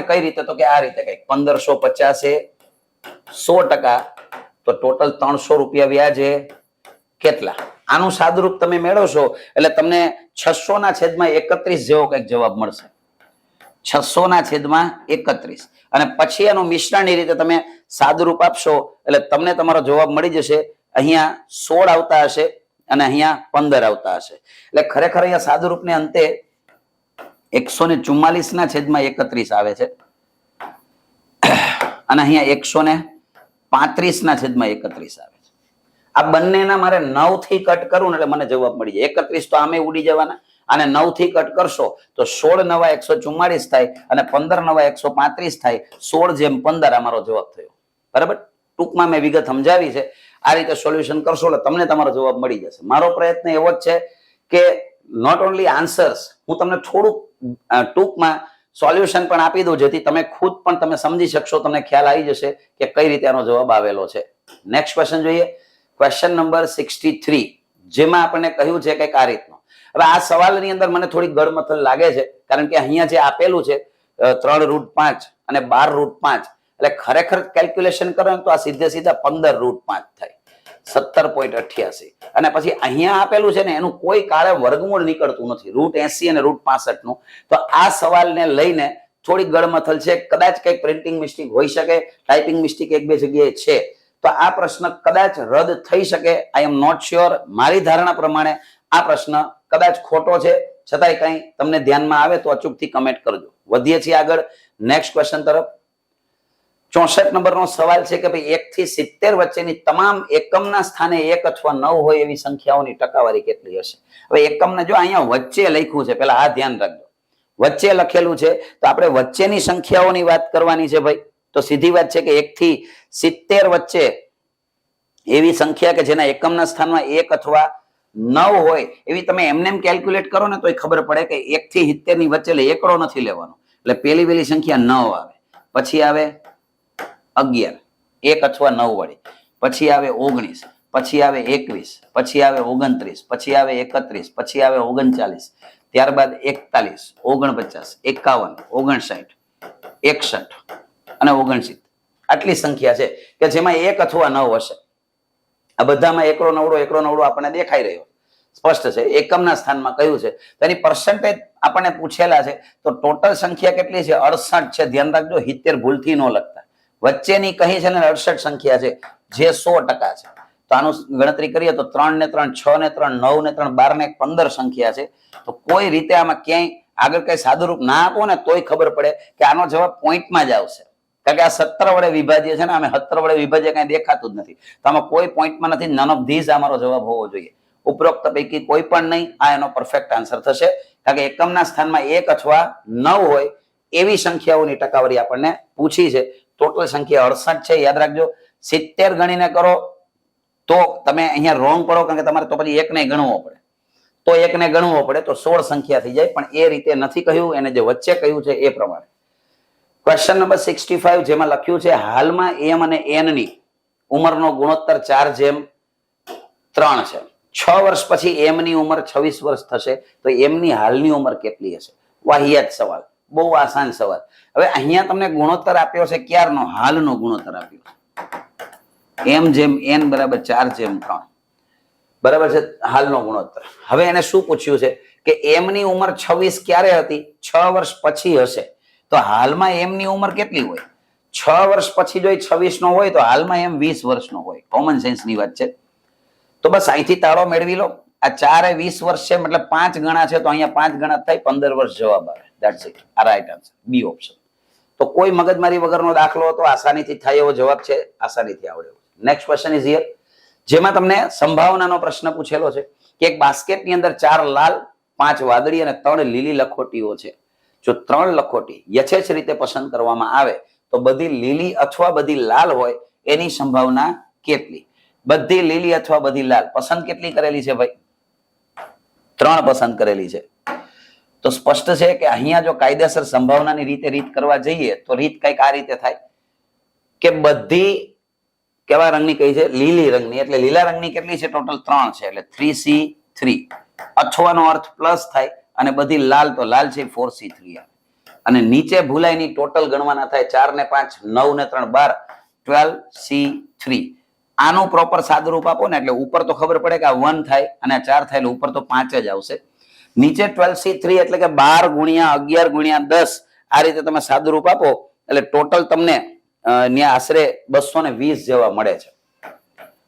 [SPEAKER 1] કઈ રીતે? તો કે આ રીતે કઈક 1550 એ 100%, તો ટોટલ 300 રૂપિયા વ્યાજ કેટલા? આનું સાદુરૂપ તમે મેળવશો એટલે તમને 600/31 જેવો કઈક જવાબ મળશે. 600/31. અને પછી એનું મિશ્રણની રીતે તમે સાદુરૂપ આપશો એટલે તમને તમારો જવાબ મળી જશે. અહીંયા 16 આવતા હશે, અને અહીંયા 15 આવતા હશે. એટલે ખરેખર અહીંયા સાદુરૂપને અંતે 144 ના છેદમાં 31 આવે છે અને અહીંયા 135 ના છેદમાં 31 આવે છે. આ બંનેના મારે 9 થી કટ કરું એટલે મને જવાબ મળી જાય. 31 તો આમે ઉડી જવાના, અને 9 થી કટ કરશો તો 16 નવા 144 થાય અને 15 નવા 135 થાય. 16:15 આ મારો જવાબ થયો. બરાબર, ટૂંકમાં મેં વિગત સમજાવી છે. આ રીતે સોલ્યુશન કરશો એટલે તમને તમારો જવાબ મળી જશે. મારો પ્રયત્ન એવો જ છે કે નોટ ઓનલી આન્સર્સ, હું તમને થોડુંક ટૂંકમાં સોલ્યુશન પણ આપી દઉં, જેથી તમે ખુદ પણ તમે સમજી શકશો, તમને ખ્યાલ આવી જશે કે કઈ રીતે આનો જવાબ આવેલો છે. નેક્સ્ટ ક્વેશ્ચન જોઈએ. ક્વેશ્ચન નંબર 63, જેમાં આપણને કહ્યું છે કે આ રીતનો. હવે આ સવાલની અંદર મને થોડી ગડમથલ લાગે છે, કારણ કે અહીંયા જે આપેલું છે 3√5 અને 12√5, એટલે ખરેખર કેલ્ક્યુલેશન કરો તો આ સીધે સીધા 15√5 થાય, 17.88. અને પછી અહીંયા આપેલું છે ને એનું કોઈ કાળે વર્ગમૂળ નીકળતું નથી, √80 અને √65 નું. તો આ સવાલને લઈને થોડી ગડમથલ છે. કદાચ કંઈક પ્રિન્ટિંગ મિસ્ટેક હોઈ શકે, ટાઈપિંગ મિસ્ટેક એક બે જગ્યાએ છે, તો આ પ્રશ્ન કદાચ રદ થઈ શકે. આઈ એમ નોટ શ્યોર. મારી ધારણા પ્રમાણે આ પ્રશ્ન કદાચ ખોટો છે, છતાંય કંઈ તમને ધ્યાનમાં આવે તો અચૂકથી કમેન્ટ કરજો. વધીએ છીએ આગળ નેક્સ્ટ ક્વેશ્ચન તરફ. 64 નંબરનો સવાલ છે કે ભાઈ 1 થી 70 વચ્ચેની તમામ એકમના સ્થાને 1 અથવા 9 હોય એવી સંખ્યાઓની ટકાવારી કેટલી હશે? હવે એકમને જો અહીંયા વચ્ચે લખ્યું છે, પેલા આ ધ્યાન રાખજો, વચ્ચે લખેલું છે, તો આપણે વચ્ચેની સંખ્યાઓની વાત કરવાની છે ભાઈ. તો સીધી વાત છે કે 1 થી 70 વચ્ચે એવી સંખ્યા કે જેના એકમના સ્થાનમાં 1 અથવા 9 હોય એવી તમે એમને કેલ્ક્યુલેટ કરો ને તો ખબર પડે કે 1 થી 70 ની વચ્ચે એકડો નથી લેવાનો. એટલે પેલી સંખ્યા 9 આવે, પછી આવે 11, 1 અથવા 9 વાળી, પછી આવે 19, પછી આવે 21, પછી આવે 29, પછી આવે 31, પછી આવે 39, ત્યારબાદ 41, 49, 51, 59, 61 અને 69. આટલી સંખ્યા છે કે જેમાં 1 અથવા 9 હશે. આ બધામાં એકડો નવડો આપણને દેખાઈ રહ્યો, સ્પષ્ટ છે. એકમના સ્થાનમાં કયું છે, તેની પર્સન્ટેજ આપણને પૂછેલા છે. તો ટોટલ સંખ્યા કેટલી છે? 68 છે. ધ્યાન રાખજો, 70 ભૂલથી ન લખતા. વચ્ચેની કહી છે ને 68 સંખ્યા છે, જે 100% છે. તો આનું ગણતરી કરીએ તો 3 ને 3 6 ને 3 9 ને 3 12 ને 15 સંખ્યા છે. તો કોઈ રીતે આમાં ક્યાંય આગળ કઈ સાદુરૂપ ના આપો ને તોય ખબર પડે કે આનો જવાબ પોઈન્ટમાં જ આવશે. કારણ કે આ 17 વડે વિભાજ્ય છે ને, અમે 17 વડે વિભાજ્ય કઈ દેખાતું જ નથી. તો આમાં કોઈ પોઈન્ટમાં નથી. નન ઓફ ધીસ અમારો જવાબ હોવો જોઈએ. ઉપરોક્ત પૈકી કોઈ પણ નહીં. આ એનો પરફેક્ટ આન્સર થશે. કારણ કે એકમના સ્થાનમાં 1 અથવા 9 હોય એવી સંખ્યાઓની ટકાવારી આપણને પૂછી છે. ટોટલ સંખ્યા 68 છે. યાદ રાખજો, 70 ગણીને કરો તો તમે અહીંયા રોંગ પડો, કારણ કે તમારે તો પછી 1 ને ગણવો પડે. તો 1 ને ગણવો પડે તો 16 સંખ્યા થઈ જાય. પણ એ રીતે નથી કહ્યું, એને જે વચ્ચે કહ્યું છે એ પ્રમાણે. ક્વેશ્ચન નંબર 65, જેમાં લખ્યું છે હાલમાં m અને n ની ઉંમરનો ગુણોત્તર 4:3 છે. 6 વર્ષ પછી m ની ઉંમર 26 વર્ષ થશે, તો m ની હાલની ઉંમર કેટલી હશે? વાહિયાત સવાલ, બહુ આસાન સવાલ. હવે અહીંયા તમને ગુણોત્તર આપ્યો છે, ક્યારનો? હાલનો ગુણોત્તર આપ્યો છે. m/n = 4:3 બરાબર છે, હાલનો ગુણોત્તર. હવે એને શું પૂછ્યું છે કે m ની ઉંમર 26 ક્યારે હતી? 6 વર્ષ પછી હશે. તો હાલમાં m ની ઉંમર કેટલી હોય? 6 વર્ષ પછી જો 26 નો હોય તો હાલમાં m 20 વર્ષનો હોય. કોમન સેન્સ ની વાત છે. તો બસ અહીંથી તાળો મેળવી લો. આ 4 એ 20 વર્ષ છે, મતલબ 5 ગણા છે, તો અહીંયા 5 ગણા થાય, 15 વર્ષ જવાબ આવે. That's it. આ રાઈટ આન્સર, બી ઓપ્શન. તો કોઈ મગજમારી વગરનો દાખલો હતો, આસાનીથી થાય એવો જવાબ છે, આસાનીથી આવડે. નેક્સ્ટ ક્વેશ્ચન ઇઝ હિયર, જેમાં તમને સંભાવનાનો પ્રશ્ન પૂછેલો છે કે એક બાસ્કેટની અંદર 4 લાલ, 5 વાદળી અને 3 લીલી લખોટીઓ છે. જો 3 લખોટી યથેચ્છ રીતે પસંદ કરવામાં આવે તો બધી લીલી અથવા બધી લાલ હોય એની સંભાવના કેટલી? બધી લીલી અથવા બધી લાલ. પસંદ કેટલી કરેલી છે ભાઈ? 3 પસંદ કરેલી છે. તો સ્પષ્ટ છે કે અહીંયા જો કાયદેસર સંભાવનાની રીત કરવા જઈએ તો રીત કઈક આ રીતે થાય કે બધી કેવા રંગની કહી છે? લીલી રંગની. એટલે લીલા રંગની કેટલી છે? ટોટલ 3 છે, એટલે 3C3. અથવાનો અર્થ પ્લસ થાય, અને બધી લાલ તો લાલ છે, 4C3 આવે. અને નીચે ભૂલાઈની ટોટલ ગણવાના થાય, 4 ને 5 9 ને 3 12, 12C3. આનું પ્રોપર સાદુરૂપ આપો ને એટલે ઉપર તો ખબર પડે કે આ 1 થાય અને આ 4 થાય, એટલે ઉપર તો 5 જ આવશે. નીચે 12C3 એટલે કે 12 ગુણ્યા 11 ગુણ્યા 10, આ રીતે તમે સાદુરૂપ આપો એટલે ટોટલ તમને આશરે 220 જેવા મળે છે.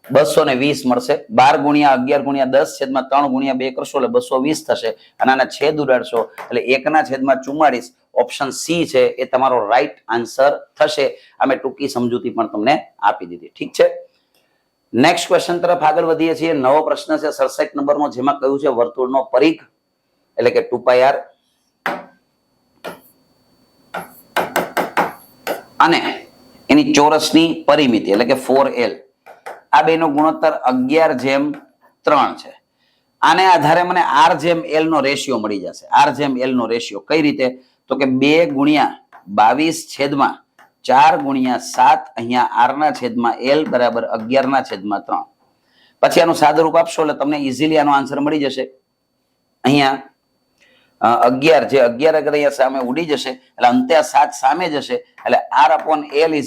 [SPEAKER 1] 220 મળશે. 12 ગુણ્યા 11 ગુણ્યા 10 છેદમાં 3 ગુણ્યા 2 કરશો એટલે 220 થશે. અને આના છેદ ઉડાડશો એટલે 1/44. ઓપ્શન સી છે એ તમારો રાઈટ આન્સર થશે. અમે ટૂંકી સમજૂતી પણ તમને આપી દીધી. ઠીક છે, નેક્સ્ટ ક્વેશ્ચન તરફ આગળ વધીએ છીએ. નવો પ્રશ્ન છે 67 નંબરનો, જેમાં કહ્યું છે વર્તુળનો પરિઘ એટલે કે 2πr અને એની ચોરસની પરિમિતિ એટલે કે 4l. આ બેનો ગુણોત્તર 11/3 છે. આને આધારે મને r/l નો રેશિયો મળી જશે. r/l નો રેશિયો કઈ રીતે? તો કે 2 ગુણ્યા 22 છેદમાં 4 ગુણ્યા 7 અહીંયા r ના છેદમાં l બરાબર 11/3. પછી આનું સાદુરૂપ આપશો એટલે તમને ઈઝીલી આનો આન્સર મળી જશે. અહીંયા 11 જે 11 અગર અહીંયા સામે ઉડી જશે એટલે અંતે આ 7 સામે જશે એટલે r/l =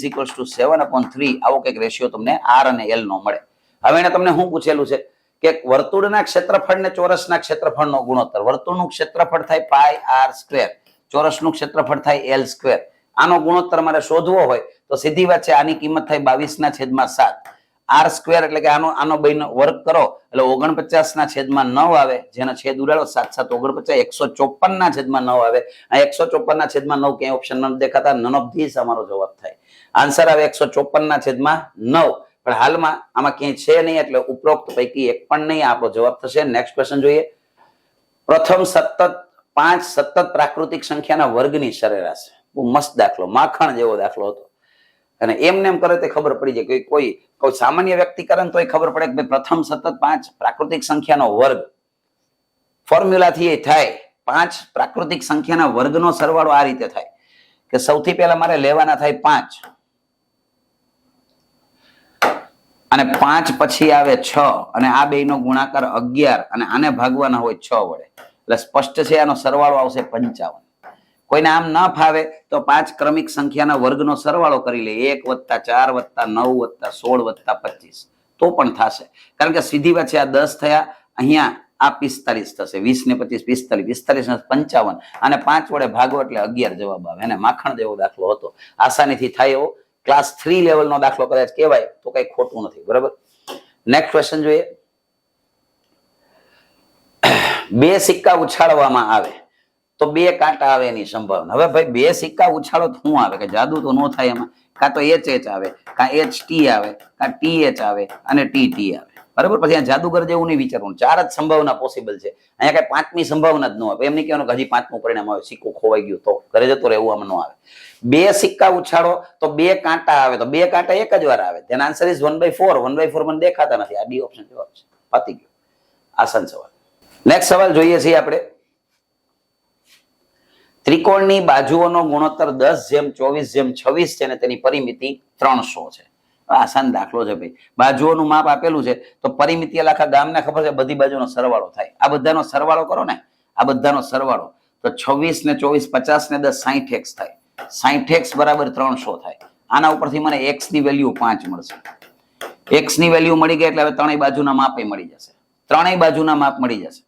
[SPEAKER 1] 7/3. આવો કંઈક રેશિયો તમને r અને l નો મળે. હવે એને તમને શું પૂછેલું છે કે વર્તુળના ક્ષેત્રફળ ને ચોરસના ક્ષેત્રફળનો ગુણોત્તર. વર્તુળનું ક્ષેત્રફળ થાય πr², ચોરસનું ક્ષેત્રફળ થાય l². આનો ગુણોત્તર મારે શોધવો હોય તો સીધી વાત છે, આની કિંમત થાય 22/7. r² એટલે કે આનો બેનો વર્ગ કરો એટલે 49/9 આવે, જેનો છેદ ઉડાડો 7 7 49, 154/9 આવે. આ 154/9 ક્યાંય ઓપ્શન નથી દેખાતા. નન ઓફ ધીસ અમારો જવાબ થાય. આન્સર આવે 154/9. પણ હાલમાં આમાં ક્યાંય છે નહીં એટલે ઉપરોક્ત પૈકી એક પણ નહીં. આપણો જવાબ થશે. નેક્સ્ટ ક્વેશ્ચન જોઈએ. પ્રથમ 5 સતત પ્રાકૃતિક સંખ્યાના વર્ગની સરેરાશ. બહુ મસ્ત દાખલો, માખણ જેવો દાખલો હતો. અને એમને એમ કરે તે ખબર પડી જાય કે કોઈ સામાન્ય વ્યક્તિ કરે તો ખબર પડે કે પ્રથમ સતત 5 પ્રાકૃતિક સંખ્યાનો વર્ગ. ફોર્મ્યુલાથી એ થાય 5 પ્રાકૃતિક સંખ્યાના વર્ગનો સરવાળો આ રીતે થાય કે સૌથી પહેલા મારે લેવાના થાય 5 અને 5 પછી આવે 6 અને આ બેનો ગુણાકાર 11 અને આને ભાગવાના હોય 6 વડે એટલે સ્પષ્ટ છે આનો સરવાળો આવશે 55. કોઈને આમ ન ફાવે તો 5 ક્રમિક સંખ્યાના વર્ગનો સરવાળો કરી લે. 1 + 4 + 9 + 16 + 25 તો પણ થશે. કારણ કે સીધી વાત છે, આ 10 થયા, અહીંયા આ 45 થશે. 20 ને 25 45, 45 ને 55 અને 5 વડે ભાગો એટલે 11 જવાબ આવે. એને માખણ જેવો દાખલો હતો, આસાનીથી થાય એવો. ક્લાસ 3 લેવલનો દાખલો કદાચ કહેવાય તો કઈ ખોટું નથી. બરાબર, નેક્સ્ટ ક્વેશ્ચન જોઈએ. 2 સિક્કા ઉછાળવામાં આવે તો 2 કાંટા આવે એની સંભાવના. હવે ભાઈ 2 સિક્કા ઉછાળો તો શું આવે કે જાદુ તો ન થાય એમાં. કાં તો HH આવે, કાં HT આવે, કાં TH આવે અને TT આવે. બરાબર, પછી આ જાદુગર જેવું નહીં વિચારવાનું. 4 જ સંભાવના પોસિબલ છે. અહીંયા કઈ 5મી સંભાવના જ ન આવે. એમ નહીં કહેવાનું કે હજી 5મું પરિણામ આવે, સિક્કો ખોવાઈ ગયો તો ઘરે જતો રહેવું આમ ન આવે. 2 સિક્કા ઉછાળો તો 2 કાંટા આવે તો 2 કાંટા એક જ વાર આવે. તેનો આન્સર ઇઝ 1/4. 1/4 મને દેખાતા નથી. આ ડી ઓપ્શન જવાબ છે. પતી ગયો, આસાન સવાલ. નેક્સ્ટ સવાલ જોઈએ છીએ આપણે. ત્રિકોણની બાજુઓનો ગુણોત્તર 10/24/26 છે અને તેની પરિમિતિ 300 છે. આસાન દાખલો છે ભાઈ. બાજુઓનું માપ આપેલું છે તો પરિમિતિ આખા ગામને ખબર છે, બધી બાજુનો સરવાળો થાય. આ બધાનો સરવાળો કરો ને, આ બધાનો સરવાળો તો 26 ને 24 50 ને 10 60x થાય. 60x બરાબર 300 થાય. આના ઉપરથી મને x ની વેલ્યુ 5 મળશે. x ની વેલ્યુ મળી ગઈ એટલે હવે ત્રણેય બાજુના માપે મળી જશે. ત્રણેય બાજુના માપ મળી જશે.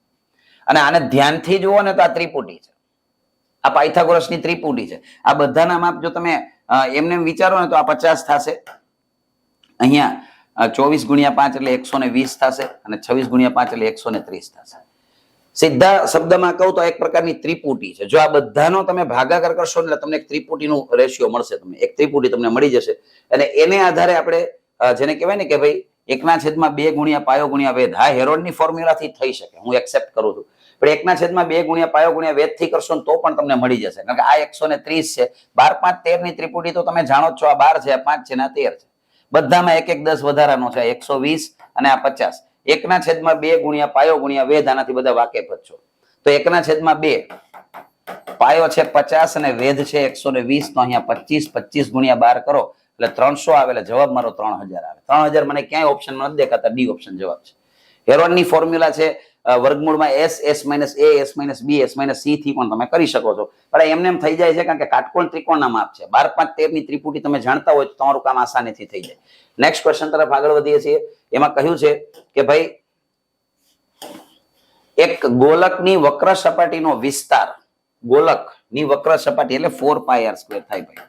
[SPEAKER 1] અને આને ધ્યાનથી જુઓ ને તો આ ત્રિપુટી છે, આ પાયથાગોરસની ત્રિપુટી છે. આ બધાના માપ જો તમે એમને વિચારો ને તો આ 50 થશે. અહીંયા 24 × 5 એટલે 120 થશે અને 26 × 5 એટલે 130 થશે. સીધા શબ્દમાં કહું તો એક પ્રકારની ત્રિપુટી છે. જો આ બધાનો તમે ભાગાકાર કરશો એટલે તમને એક ત્રિપુટીનું રેશિયો મળશે. તમને એક ત્રિપુટી તમને મળી જશે અને એને આધારે આપણે જેને કહેવાય ને કે ભાઈ 1/2 × પાયો × વેધ. હા, હેરોલ્ડની ફોર્મ્યુલાથી થઈ શકે, હું એક્સેપ્ટ કરું છું. પણ 1/2 × પાયો × વેધ થી કરશો તો પણ તમને મળી જશે. કારણ કે આ 130 છે. 12 5 13 ની ત્રિપુટી તો તમે જાણો જ છો. આ 12 છે, આ 5 છે ને આ 13 છે. બધામાં 1 1 10 વધારાનો છે. 120 અને આ 50. 1/2 × પાયો × વેધ. આનાથી બધા વાકેફ જ છો. તો 1/2 પાયો છે 50 અને વેધ છે 120. તો અહીંયા 25 25 × 12 કરો એટલે 300 આવે. એટલે જવાબ મારો 3000 આવે. 3000 મને ક્યાંય ઓપ્શન નથી દેખાતા. ડી ઓપ્શન જવાબ છે. હેરોનની ફોર્મ્યુલા છે વર્ગમૂળમાં s s - a s - b s - c થી પણ તમે કરી શકો છો. પણ એમને એમ થઈ જાય છે કારણ કે કાટકોણ ત્રિકોણના માપ છે. 12 5 13 ની ત્રિપુટી તમે જાણતા હોય તો તમારું કામ આસાનીથી થઈ જાય. નેક્સ્ટ ક્વેશ્ચન તરફ આગળ વધીએ છીએ. એમાં કહ્યું છે કે ભાઈ એક ગોલકની વક્ર સપાટીનો વિસ્તાર, ગોલકની વક્ર સપાટી એટલે 4πr² થાય ભાઈ.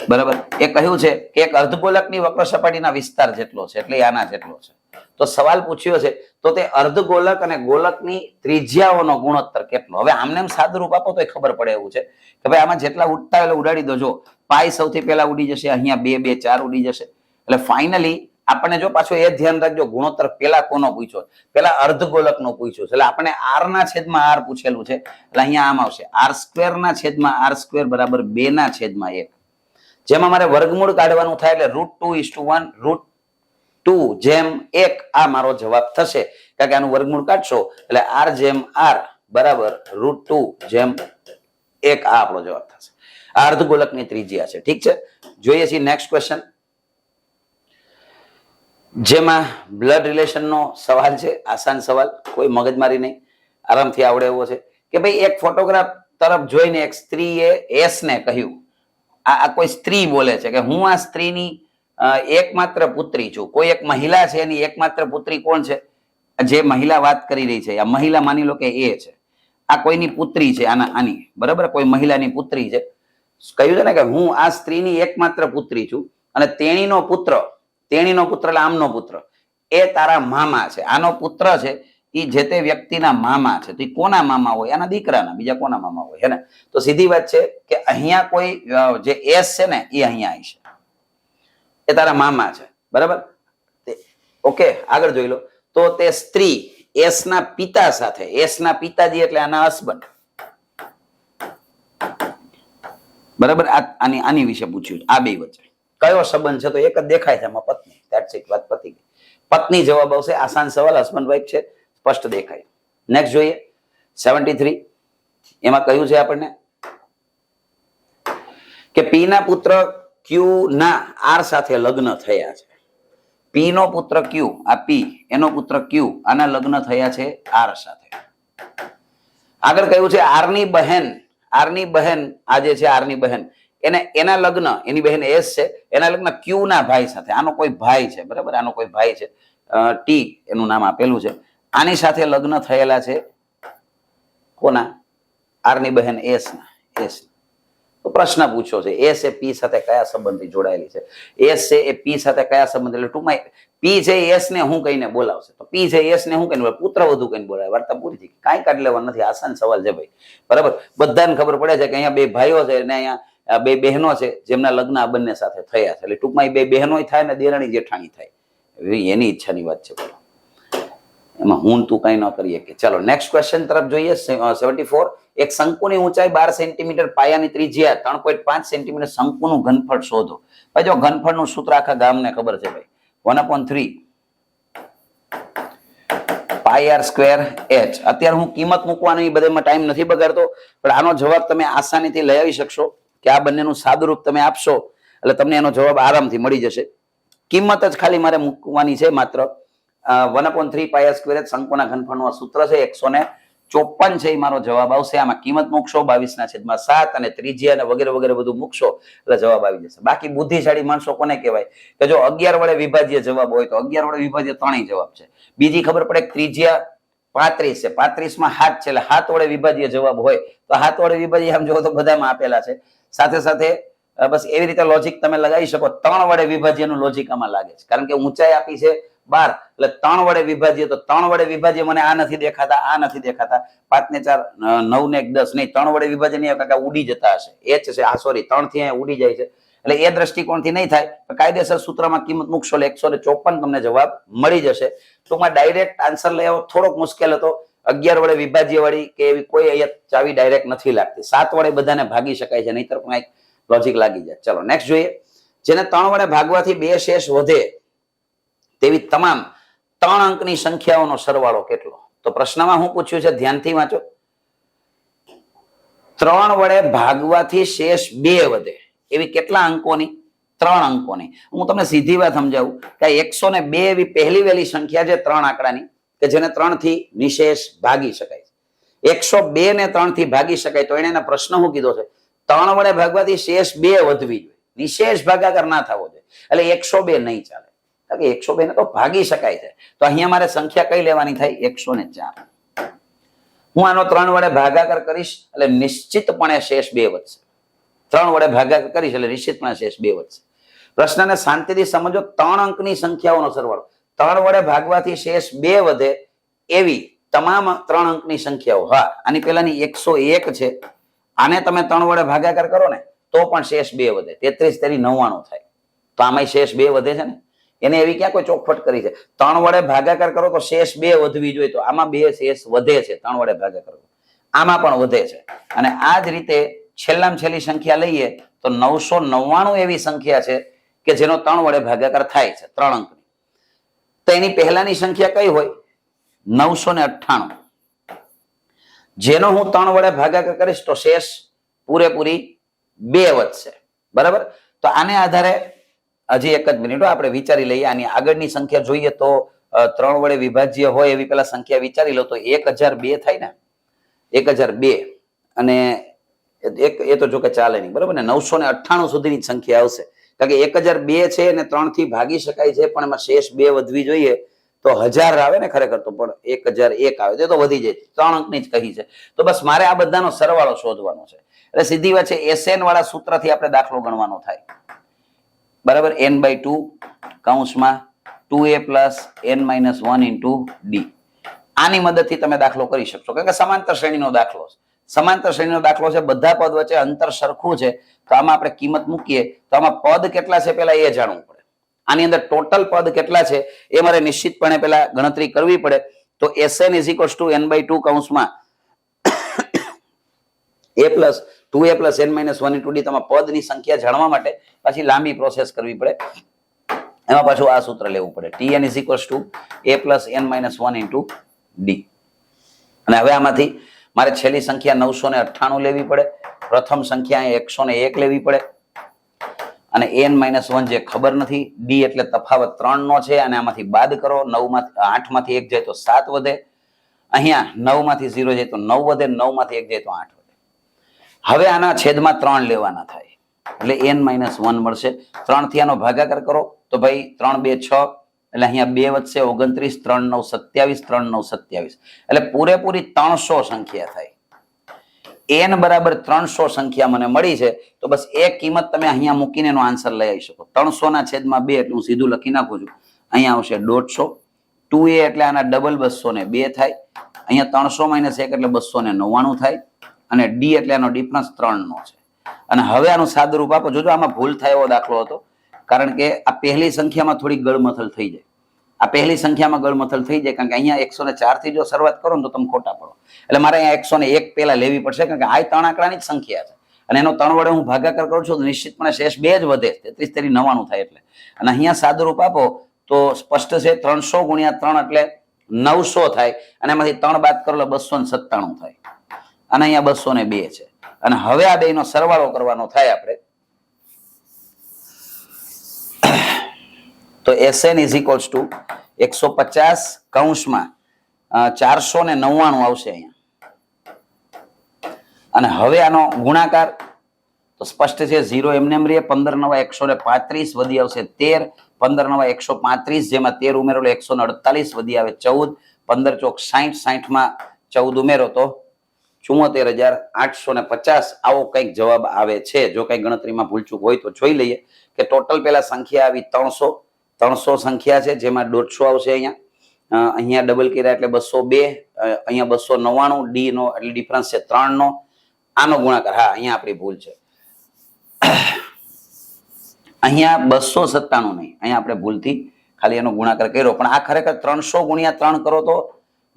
[SPEAKER 1] બરાબર. એ કહ્યું છે કે એક અર્ધગોલકની વક્ર સપાટીના વિસ્તાર જેટલો છે એટલે આના જેટલો છે. તો સવાલ પૂછ્યો છે તો તે અર્ધગોલક અને ગોલકની ત્રિજ્યાઓનો ગુણોત્તર કેટલો. હવે આમને સાદુરૂપ આપો તો ખબર પડે એવું છે કે ભાઈ આમાં જેટલા ઉડતા એટલે ઉડાડી દો. જો પાઈ સૌથી પહેલા ઉડી જશે, અહીંયા 2 2 4 ઉડી જશે. એટલે ફાઇનલી આપણને જો પાછો એ ધ્યાન રાખજો ગુણોત્તર પેલા કોનો પૂછ્યો, પેલા અર્ધગોલકનો પૂછ્યો છે. એટલે આપણે r ના છેદમાં r પૂછેલું છે એટલે અહીંયા આમ આવશે r² ના છેદમાં r² બરાબર 2 ના છેદમાં 1. જેમાં મારે વર્ગમૂળ કાઢવાનું થાય એટલે √2:1 √2 જેમ 1 આ મારો જવાબ થશે. કારણ કે આનું વર્ગમૂળ કાઢશો એટલે r જેમ r બરાબર √2 જેમ 1 આ આપણો જવાબ થશે. આ અર્ધગોલકની ત્રિજ્યા છે. ઠીક છે, જોઈએ છીએ નેક્સ્ટ ક્વેશ્ચન, જેમાં બ્લડ રિલેશનનો સવાલ છે. આસાન સવાલ, કોઈ મગજમારી નહીં, આરામથી આવડે એવો છે કે ભાઈ એક ફોટોગ્રાફ તરફ જોઈને એક સ્ત્રીએ એસ ને કહ્યું, આ કોઈ સ્ત્રી બોલે છે કે હું આ સ્ત્રીની એકમાત્ર પુત્રી છું. કોઈ એક મહિલા છે એની એકમાત્ર પુત્રી કોણ છે? જે મહિલા વાત કરી રહી છે, આ મહિલા માની લો કે એ છે, આ કોઈની પુત્રી છે, આની બરાબર કોઈ મહિલાની પુત્રી છે. કહ્યું છે ને કે હું આ સ્ત્રીની એકમાત્ર પુત્રી છું અને તેણીનો પુત્ર એટલે આમનો પુત્ર એ તારા મામા છે. આનો પુત્ર છે એ જે તે વ્યક્તિના મામા છે. તો એ કોના મામા હોય? આના દીકરાના, બીજા કોના મામા હોય? હે ને? તો સીધી વાત છે કે અહીંયા કોઈ જે એસ છે ને એ અહીંયા આવી છે, એ તારા મામા છે. બરાબર, ઓકે. આગળ જોઈ લો. તો તે સ્ત્રી એસ ના પિતા સાથે, એસ ના પિતાજી એટલે આના હસબન્ડ, બરાબર, આની વિશે પૂછ્યું. આ બે વચ્ચે કયો સંબંધ છે? તો એક જ દેખાય છે એમાં, પત્ની. ધેટ્સ ઇટ, વાત પતી ગઈ. પત્ની જવાબ આવશે. આસાન સવાલ, હસબન્ડ વાઇફ છે, સ્પષ્ટ દેખાય. નેક્સ્ટ જોઈએ 73. એમાં કહ્યું છે આપણને કે પી ના પુત્ર ક્યુ ના આર સાથે લગ્ન થયા છે. પી નો પુત્ર ક્યુ, આ પી, એનો પુત્ર ક્યુ, આના લગ્ન થયા છે આર સાથે. આગળ કહ્યું છે આરની બહેન, આ જે છે આરની બહેન, એના લગ્ન, એની બહેન એસ છે, એના લગ્ન ક્યુ ના ભાઈ સાથે. આનો કોઈ ભાઈ છે, બરાબર, આનો કોઈ ભાઈ છે, ટી એનું નામ આપેલું છે. આની સાથે લગ્ન થયેલા છે કોના? આરની બહેન એસ ના. તો પ્રશ્ન પૂછ્યો છે એસ એ પી સાથે કયા સંબંધથી જોડાયેલી છે? એસ છે એ પી સાથે કયા સંબંધ? એટલે ટૂંકમાં પી છે એસ ને હું કહીને બોલાવશે. તો પી છે એસ ને હું કહીને પુત્ર વધુ કહીને બોલાવે. વાર્તા પૂરી થઈ. કાંઈ કાઢ લેવાનું નથી. આસાન સવાલ છે ભાઈ, બરાબર. બધાને ખબર પડે છે કે અહીંયા 2 ભાઈઓ છે અને અહીંયા 2 બહેનો છે જેમના લગ્ન આ બંને સાથે થયા છે. એટલે ટૂંકમાં એ 2 બહેનો થાય ને દેરાણી જેઠાણી થાય, એની ઈચ્છાની વાત છે. એમાં હું તું કઈ ન કરીએ કે. ચાલો નેક્સ્ટ ક્વેશ્ચન તરફ જોઈએ. 74. એક શંકુની ઊંચાઈ 12 સેન્ટીમીટર, પાયાની ત્રિજ્યા 3.5 સેન્ટીમીટર, શંકુનું ઘનફળ શોધો. ભાઈ જો ઘનફળનું સૂત્ર આખા ગામને ખબર છે ભાઈ, 1/3 πr²h. અત્યારે હું કિંમત મૂકવાની બધામાં ટાઈમ નથી બગાડતો, પણ આનો જવાબ તમે આસાનીથી લઈ આવી શકશો કે આ બંનેનું સાદુરૂપ તમે આપશો એટલે તમને એનો જવાબ આરામથી મળી જશે. કિંમત જ ખાલી મારે મૂકવાની છે માત્ર. 1/3 πr² શંકુના ઘનફળનું સૂત્ર છે, 154 છે એ મારો જવાબ આવશે. આમાં કિંમત મૂકશો 22/7 અને ત્રિજ્યા અને વગેરે વગેરે બધું મૂકશો એટલે જવાબ આવી જશે. બાકી બુદ્ધિશાળી માણસો કોને કહેવાય કે જો 11 વડે વિભાજ્ય જવાબ હોય તો 11 વડે વિભાજ્ય 3 જવાબ છે. બીજી ખબર પડે ત્રિજ્યા 35 છે, 35 માં 7 છે એટલે 7 વડે વિભાજ્ય જવાબ હોય તો 7 વડે વિભાજ્ય આમ જોવો તો બધામાં આપેલા છે. સાથે સાથે બસ એવી રીતે લોજિક તમે લગાવી શકો. 3 વડે વિભાજ્યનું લોજિક આમાં લાગે છે, કારણ કે ઊંચાઈ આપી છે 12 એટલે 3 વડે વિભાજ્ય, તો 3 વડે વિભાજ્ય મને આ નથી દેખાતા, આ નથી દેખાતા. 5 ને 4 9 ને 1 10 નહીં, 3 વડે વિભાજ્ય નહીં, કાકા ઉડી જતા હશે. એચ છે, આ સોરી 3 થી અહીંયા ઉડી જાય છે એટલે એ દ્રષ્ટિકોણથી નહીં થાય. કાયદેસર સૂત્રમાં કિંમત મૂકશો એટલે 154 તમને જવાબ મળી જશે. ટૂંકમાં ડાયરેક્ટ આન્સર લઈ આવો થોડોક મુશ્કેલ હતો. 11 વડે વિભાજ્ય વાળી કે એવી કોઈ અહીંયા ચાવી ડાયરેક્ટ નથી લાગતી. 7 વડે બધાને ભાગી શકાય છે, નહીતર પણ એક લોજિક લાગી જાય. ચલો નેક્સ્ટ જોઈએ. જેને 3 વડે ભાગવાથી 2 શેષ વધે તેવી તમામ 3 અંકની સંખ્યાઓનો સરવાળો કેટલો? તો પ્રશ્નમાં શું પૂછ્યું છે ધ્યાનથી વાંચો. 3 વડે ભાગવાથી શેષ 2 વધે એવી કેટલા અંકોની? 3 અંકોની. હું તમને સીધી વાત સમજાવું કે 102 એવી પહેલી વહેલી સંખ્યા છે 3 આંકડાની કે જેને 3 થી નિશેષ ભાગી શકાય. 102 ને 3 થી ભાગી શકાય તો એને પ્રશ્ન શું કીધો છે? 3 વડે ભાગવાથી શેષ 2 વધવી જોઈએ, નિશેષ ભાગાકાર ના થવો જોઈએ. એટલે 102 નહીં ચાલે, કારણ કે 102 ને તો ભાગી શકાય છે. તો અહીંયા મારે સંખ્યા કઈ લેવાની થાય? 104. હું આનો 3 વડે ભાગાકાર કરીશ એટલે નિશ્ચિતપણે શેષ 2 વધશે. 3 વડે ભાગાકાર કરીશ એટલે નિશ્ચિતપણે શેષ 2 વધશે. પ્રશ્નને શાંતિથી સમજો. 3 અંકની સંખ્યાઓનો સરવાળો 3 વડે ભાગવાથી શેષ 2 વધે એવી તમામ 3 અંકની સંખ્યાઓ. હા, આની પહેલાની 101 છે, આને તમે 3 વડે ભાગાકાર કરો ને તો પણ શેષ 2 વધે. 33 તેરી 99 થાય. તો આમાં શેષ 2 વધે છે ને, એને એવી ક્યાં કોઈ ચોખવટ કરી છે? 3 વડે ભાગાકાર કરો તો શેષ 2 વધવી જોઈએ, તો આમાં 2 શેષ વધે છે. 3 વડે ભાગાકાર કરો આમાં પણ વધે છે. અને આ જ રીતે છેલ્લામાં છેલ્લી સંખ્યા લઈએ તો 999 એવી સંખ્યા છે કે જેનો 3 વડે ભાગાકાર થાય છે, 3 અંકની. તો એની પહેલાની સંખ્યા કઈ હોય? 998. જેનો હું 3 વડે ભાગાકાર કરીશ તો શેષ પૂરેપૂરી 2 વધશે. બરાબર? તો આને આધારે હજી એક જ મિનિટ આપણે વિચારી લઈએ. આની આગળની સંખ્યા જોઈએ તો 3 વડે વિભાજ્ય હોય એવી પેલા સંખ્યા વિચારી લો તો 1002 થાય ને, 1002. અને એ તો જો કે ચાલે નહીં. બરાબર ને? 998 સુધીની સંખ્યા આવશે, કારણ કે 1002 છે અને 3 થી ભાગી શકાય છે, પણ એમાં શેષ 2 વધવી જોઈએ. તો 1000 આવે ને ખરેખર તો, પણ 1001 આવે તો વધી જાય. 3 અંકની જ કહી છે. તો બસ મારે આ બધાનો સરવાળો શોધવાનો છે. એટલે સીધી વાત છે, SN વાળા સૂત્રથી આપણે દાખલો ગણવાનો થાય. બરાબર? n/2 કૌંસમાં 2a + n - 1 * d. આની મદદથી તમે દાખલો કરી શકશો, કારણ કે સમાંતર શ્રેણીનો દાખલો છે. સમાંતર શ્રેણીનો દાખલો છે, બધા પદ વચ્ચે અંતર સરખું છે, તો આમાં આપણે કિંમત મૂકીએ તો આમાં પદ કેટલા છે પેલા એ જાણવું પડે. આની અંદર ટોટલ પદ કેટલા છે એ મારે નિશ્ચિતપણે પેલા ગણતરી કરવી પડે. તો SN = n/2 કૌંસમાં a + 2a + n - 1 * d. તમારે પદની સંખ્યા જાણવા માટે પાછી લાંબી પ્રોસેસ કરવી પડે. એમાં પાછું આ સૂત્ર લેવું પડે, Tn = a + n - 1 * d. અને હવે આમાંથી મારે છેલ્લી સંખ્યા 998 લેવી પડે, પ્રથમ સંખ્યા 101 લેવી પડે, અને n - 1 જે ખબર નથી, d એટલે તફાવત 3 નો છે, અને આમાંથી બાદ કરો. 8 માંથી 1 જાય તો 7 વધે. અહીંયા 9 માંથી 0 જાય તો 9 વધે, 9 માંથી 1 જાય તો 8 વધે. હવે આના છેદમાં 3 લેવાના થાય એટલે n - 1 મળશે. 3 થી આનો ભાગાકાર કરો તો ભાઈ 3 2 6, એટલે અહીંયા 2 વધશે, 29, 3 9 27, 3 9 27, એટલે પૂરેપૂરી 300 સંખ્યા થાય. n બરાબર 300 સંખ્યા મને મળી છે, તો બસ એક કિંમત તમે અહીંયા મૂકીને એનો આન્સર લઈ આવી શકો. 300 ના છેદમાં 2 એટલે હું સીધું લખી નાખું છું. અહીંયા આવશે 150. 2a એટલે આના ડબલ 202 થાય. અહીંયા 300 - 1 એટલે 299 થાય. અને d એટલે આનો ડિફરન્સ 3 નો છે. અને હવે આનું સાદુરૂપ આપો. જોજો આમાં ભૂલ થાય એવો દાખલો હતો, કારણ કે આ પહેલી સંખ્યામાં થોડી ગળમથલ થઈ જાય. આ પહેલી સંખ્યામાં ગળમથલ થઈ જાય, કારણ કે અહીંયા 104 થી જો શરૂઆત કરો ને તો તમે ખોટા પડો. એટલે મારે અહીંયા 101 પેલા લેવી પડશે, કારણ કે આ 3 આંકડાની જ સંખ્યા છે, અને એનો 3 વડે હું ભાગાકાર કરું છું તો નિશ્ચિતપણે શેષ 2 જ વધે. 33 તેરી 99 થાય. એટલે અને અહીંયા સાદુરૂપ આપો તો સ્પષ્ટ છે, 300 × 3 એટલે 900 થાય, અને એમાંથી 3 બાદ કરો એટલે 297 થાય, અને અહીંયા 202 છે. અને હવે આ બેનો સરવાળો કરવાનો થાય આપણે, તો SN = 150 કૌંસમાં 499 આવશે અહીંયા. અને હવે આનો ગુણાકાર તો સ્પષ્ટ છે, 0 એમને એમ રહે. 15 * 9 = 135, વધી આવશે 13. 15 * 9 = 135, જેમાં 13 ઉમેરો એટલે 148, વધી આવે 14. 15 × 4 = 60, 60 માં 14 ઉમેરો તો 74,850 આવો કંઈક જવાબ આવે છે. જો કંઈક ગણતરીમાં ભૂલચૂક હોય તો જોઈ લઈએ કે ટોટલ પેલા સંખ્યા આવી 300 સંખ્યા છે, જેમાં 150 આવશે. અહીંયા ડબલ કર્યા એટલે 202, અહીંયા 299, d નો એટલે ડિફરન્સ છે 3 નો. આનો ગુણાકાર, હા અહીંયા આપણી ભૂલ છે, અહીંયા 297 નહીં, અહીંયા આપણે ભૂલથી ખાલી એનો ગુણાકાર કર્યો, પણ આ ખરેખર 300 × 3 કરો તો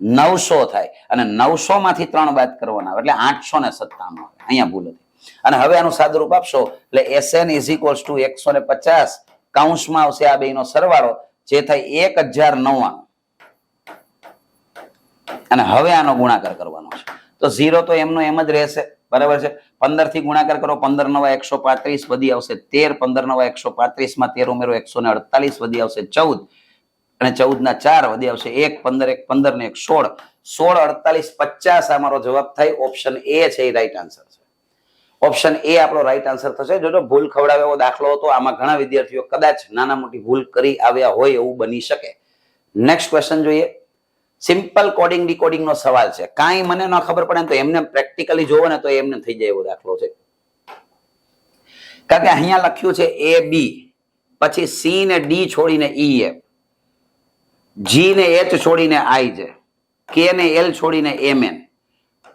[SPEAKER 1] 900 થાય, અને 900 માંથી 3 બાદ કરવાના એટલે 897 આવે. અહીંયા ભૂલ હતી. અને હવે આનું સાદુરૂપ આપશો એટલે SN = 150 કૌંસમાં આવશે આ બેનો સરવાળો, જે થાય 1099. અને હવે આનો ગુણાકાર કરવાનો છે, તો 0 તો એમનો એમ જ રહેશે. બરાબર છે? 15 થી ગુણાકાર કરો, 15 * 9 = 135, વધી આવશે 13. 15 * 9 = 135 માં 13 ઉમેરો 148, વધી આવશે 14. અને 14 ના 4, વધી આવશે 1. 15 * 1 = 15 ને 1 = 16. 16, 48, 50 આ મારો જવાબ થાય. ઓપ્શન એ છે, એ રાઈટ આન્સર છે. ઓપ્શન એ આપણો રાઈટ આન્સર થશે. જોજો ભૂલ ખવડાવે એવો દાખલો હતો. આમાં ઘણા વિદ્યાર્થીઓ કદાચ નાના મોટી ભૂલ કરી આવ્યા હોય એવું બની શકે. નેક્સ્ટ ક્વેશ્ચન જોઈએ. સિમ્પલ કોડિંગ ડીકોડિંગ નો સવાલ છે. કાંઈ મને ન ખબર પડે તો એમને પ્રેક્ટિકલી જોવો ને તો એમને થઈ જાય એવો દાખલો છે. કારણ કે અહીંયા લખ્યું છે એ બી, પછી સી ને ડી છોડીને ઈ એફ, જી ને એચ છોડીને આઈ જે, કે ને એલ છોડીને એમ એન,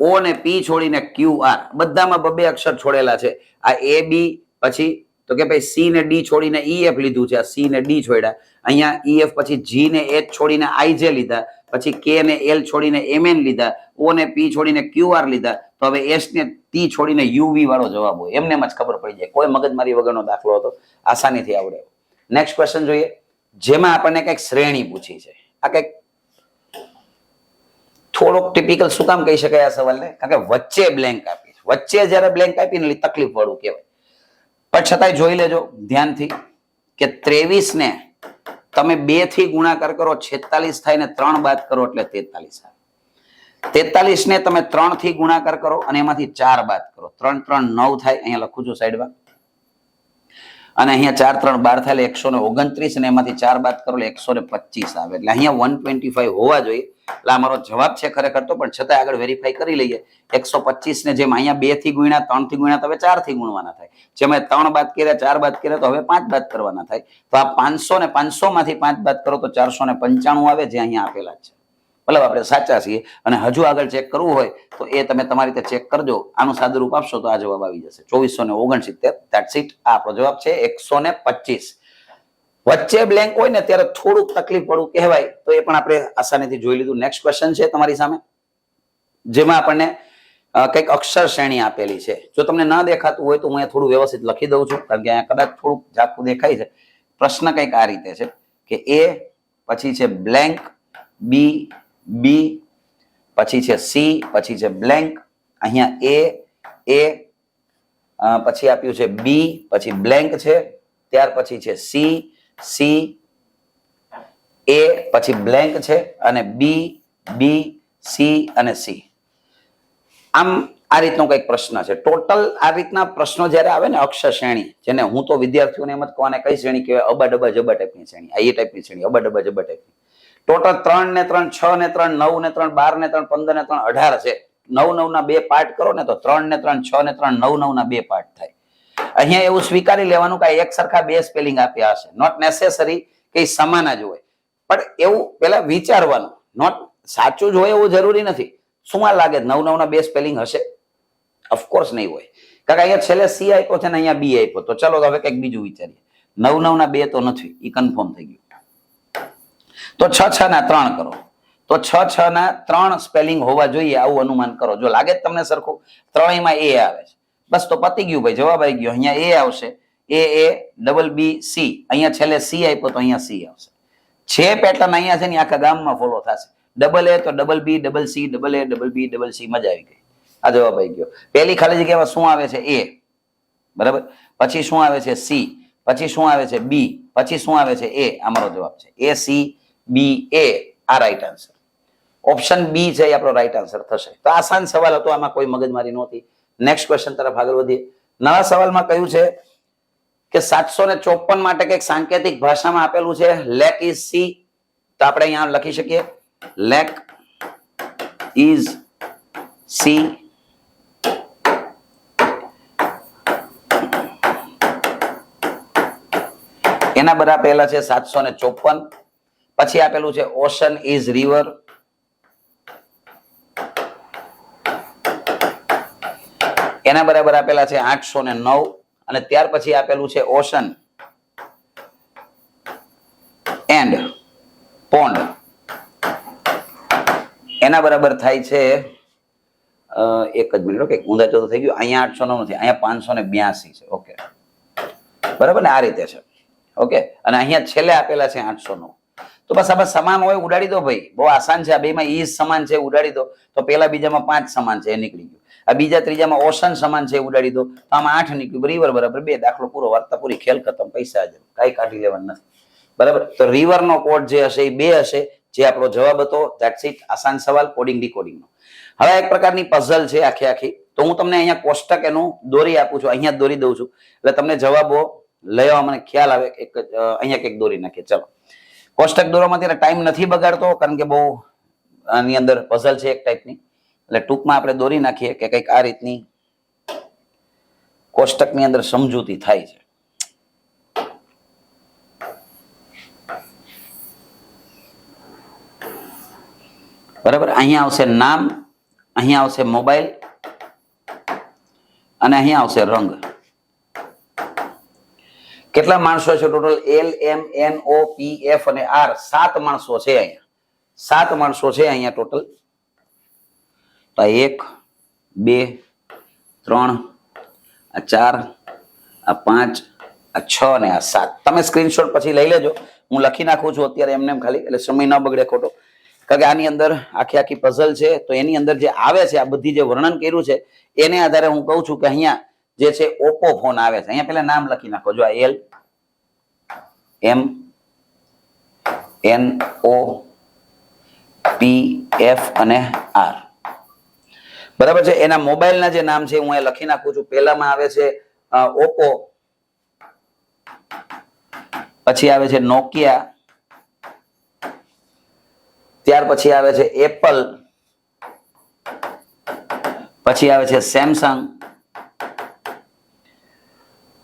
[SPEAKER 1] ઓ ને પી છોડીને ક્યુ આર, બધામાં બબે અક્ષર છોડેલા છે. આ એ બી, પછી તો કે ભાઈ સી ને ડી છોડીને ઈ એફ લીધું છે, આ સી ને ડી છોડ્યા. અહીંયા ઈ એફ પછી જી ને એચ છોડીને આઈ જે લીધા, પછી કે ને એલ છોડીને એમ એન લીધા, ઓ ને પી છોડીને ક્યુ આર લીધા. તો હવે એસ ને ટી છોડીને યુવી વાળો જવાબ હોય, એમને જ ખબર પડી જાય. કોઈ મગજમારી વગરનો દાખલો હતો, આસાનીથી આવડે. નેક્સ્ટ ક્વેશ્ચન જોઈએ, જેમાં આપણને કઈક શ્રેણી પૂછી છે. આ કઈક થોડોક ટિપિકલ શું કામ કહી શકાય આ સવાલને? કારણ કે વચ્ચે બ્લેન્ક આપી, વચ્ચે જયારે બ્લેન્ક આપીને એટલે તકલીફ વાળું કહેવાય. પણ છતાંય જોઈ લેજો ધ્યાનથી કે 23 ને તમે 2 થી ગુણાકાર કરો 46 થાય ને 3 બાદ કરો એટલે 43 આવે. 43 ને તમે 3 થી ગુણાકાર કરો અને એમાંથી 4 બાદ કરો, 3 3 9 થાય. અહીંયા લખું છું સાઈડમાં, અને અહીંયા 4 3 12 થાય એટલે 129, અને એમાંથી 4 બાદ કરો એટલે 125 આવે. એટલે અહીંયા 125 હોવા જોઈએ. એટલે આ મારો જવાબ છે ખરેખર તો, પણ છતાં આગળ વેરીફાઈ કરી લઈએ. 125 ને જેમ અહીંયા 2 થી ગુણ્યા, 3 થી ગુણ્યા, તો હવે 4 થી ગુણવાના થાય. જેમાં 3 બાદ કર્યા, 4 બાદ કર્યા, તો હવે 5 બાદ કરવાના થાય. તો આ 500 ને 500 માંથી 5 બાદ કરો તો 495 આવે, જે અહીંયા આપેલા છે. મતલબ આપણે સાચા છીએ. અને હજુ આગળ ચેક કરવું હોય તો એ તમે તમારી રીતે ચેક કરજો. આનું સાદુરૂપ આપશો તો આ જવાબ આવી જશે 2469. That's it. આ આપણો જવાબ છે 125. વચ્ચે બ્લેન્ક હોય ને ત્યારે થોડુંક તકલીફ પડવું કહેવાય, તો એ પણ આપણે આસાનીથી જોઈ લીધું. નેક્સ્ટ ક્વેશ્ચન છે તમારી સામે, જેમાં આપણને કંઈક અક્ષર શ્રેણી આપેલી છે. જો તમને ના દેખાતું હોય તો હું અહીંયા થોડું વ્યવસ્થિત લખી દઉં છું, કારણ કે અહીંયા કદાચ થોડુંક ઝાખું દેખાય છે. પ્રશ્ન કંઈક આ રીતે છે કે એ, પછી છે બ્લેન્ક, બી, બી, પછી છે સી, પછી છે બ્લેન્ક, અહીંયા એ, પછી આપ્યું છે બી, પછી બ્લેન્ક છે, ત્યાર પછી છે સી, સી, એ, પછી બ્લેન્ક છે, અને બી, બી, સી અને સી. આમ આ રીતનો કંઈક પ્રશ્ન છે. ટોટલ આ રીતના પ્રશ્નો જયારે આવે ને અક્ષર શ્રેણી, જેને હું તો વિદ્યાર્થીઓને એમ જ કહું, કઈ શ્રેણી કહેવાય? અબા ડબા જબા ટાઈપની શ્રેણી. આ એ ટાઈપની શ્રેણી, અબા ડબા જબા ટાઈપની. ટોટલ 3 ને 3 6 ને 3 9 ને 3 12 ને 3 15 ને 3 18 છે. 9 9 ના 2 પાર્ટ કરો ને તો 3 ને 3 6 ને 3 9 9 ના 2 પાર્ટ થાય. અહીંયા એવું સ્વીકારી લેવાનું કે એક સરખા 2 સ્પેલિંગ આપ્યા હશે. નોટ નેસેસરી કે સમાન જ હોય, પણ એવું પેલા વિચારવાનું. નોટ સાચું જ હોય એવું જરૂરી નથી. શું આ લાગે 9 9 ના 2 સ્પેલિંગ હશે? ઓફકોર્સ નહીં હોય. કારણ કે અહીંયા છેલ્લે સી આપ્યો છે ને અહીંયા બી આપ્યો, તો ચલો હવે કંઈક બીજું વિચારીએ. 9 9 ના 2 તો નથી, એ કન્ફર્મ થઈ ગયું. તો 6 6 ના 3 કરો, તો 6 6 ના 3 સ્પેલિંગ હોવા જોઈએ, આવું અનુમાન કરો. જો લાગે તમને સરખું, ત્રણેયમાં એ આવે છે, બસ તો પતી ગયું ભાઈ, જવાબ આવી ગયો. અહીંયા એ આવશે, એ ડબલ બી સી, અહીંયા છેલ્લે સી આપ્યો તો અહીંયા સી આવશે. છે પેટર્ન અહીંયા છે ને આખા ગામમાં ફોલો થશે. ડબલ એ તો double B, double C, double A, double B, double C. મજા આવી ગઈ. આ જવાબ આવી ગયો. પહેલી ખાલી જગ્યામાં શું આવે છે? એ, બરાબર. પછી શું આવે છે? સી. પછી શું આવે છે? બી. પછી શું આવે છે? એ. આ મારો જવાબ છે. એ સી બી એ. આ રાઈટ આન્સર. ઓપ્શન બી છે એ આપણો રાઈટ આન્સર થશે. તો આસાન સવાલ હતો, આમાં કોઈ મગજમારી નહોતી. નેક્સ્ટ ક્વેશ્ચન તરફ આગળ વધીએ. નવા સવાલમાં કહ્યું છે કે 754 માટે કંઈક સાંકેતિક ભાષામાં આપેલું છે લેક ઇઝ સી. તો આપણે અહીંયા લખી શકીએ લેક ઇઝ સી. એના બરાબર આપેલા છે 754. પછી આપેલું છે ઓશન ઇઝ રિવર. એના બરાબર આપેલા છે 809. અને ત્યાર પછી આપેલું છે ઓશન એન્ડ પોન્ડ. એના બરાબર થાય છે એક જ મિનિટ, ઓકે, ઊંધા ચોથું થઈ ગયું. અહીંયા 809 નથી, અહીંયા 582 છે. ઓકે, બરાબર ને? આ રીતે છે. ઓકે, અને અહીંયા છેલ્લે આપેલા છે 809. તો બસ આ સમાન હોય ઉડાડી દો ભાઈ, બહુ આસાન છે. આ બેમાં ઈ સમાન છે, ઉડાડી દો. તો પેલા બીજામાં 5 સમાન છે, એ નીકળી ગયું. આ બીજા ત્રીજામાં ઓશન સમાન છે, ઉડાડી દો. તો આમાં 8 નીકળ્યું. રિવર બરાબર 2. દાખલો પૂરો, વાર્તા પૂરી, ખેલ ખતમ, પૈસા જ કઈ કાઢી લેવાનું નથી. બરાબર. તો રિવર નો કોડ જે હશે એ 2 હશે, જે આપણો જવાબ હતો. That's it. આસાન સવાલ, કોડિંગ ડીકોડિંગ નો. હવે એક પ્રકારની પઝલ છે આખી. તો હું તમને અહીંયા કોષ્ટક એનું દોરી આપું છું, અહીંયા દોરી દઉં છું, એટલે તમને જવાબો લેવા મને ખ્યાલ આવે. એક અહીંયા કંઈક દોરી નાખીએ. ચલો, કોષ્ટક દોરવામાં ત્યારે ટાઈમ નથી બગાડતો, કારણ કે બહુ આની અંદર પઝલ છે એક ટાઈપની. એટલે ટૂંકમાં આપણે દોરી નાખીએ કે કંઈક આ રીતની કોષ્ટકની અંદર સમજૂતી થાય છે. બરાબર, અહીંયા આવશે નામ, અહીંયા આવશે મોબાઈલ અને અહીંયા આવશે રંગ. કેટલા માણસો છે ટોટલ? એલ, એમ, એન, ઓ, પી, એફ અને આર. 7 માણસો છે અહીંયા. 7 માણસો છે અહીંયા ટોટલ. તો 1, 2, 3, 4, 5, 6 અને 7. તમે સ્ક્રીનશોટ પછી લઈ લેજો. હું લખી નાખું છું અત્યારે એમને ખાલી, એટલે સમય ન બગડે ખોટો. કારણ કે આની અંદર આખી પઝલ છે, તો એની અંદર જે આવે છે, આ બધી જે વર્ણન કર્યું છે એને આધારે હું કહું છું કે અહીંયા જે છે ઓપ્પો ફોન આવે છે. અહીંયા પેલા નામ લખી નાખો. જો આ એલ, એમ, એન, ઓ, પી, એફ અને આર. બરાબર છે. એના મોબાઈલના જે નામ છે હું એ લખી નાખું છું. પહેલામાં આવે છે ઓપ્પો, પછી આવે છે નોકિયા, ત્યાર પછી આવે છે એપલ, પછી આવે છે સેમસંગ,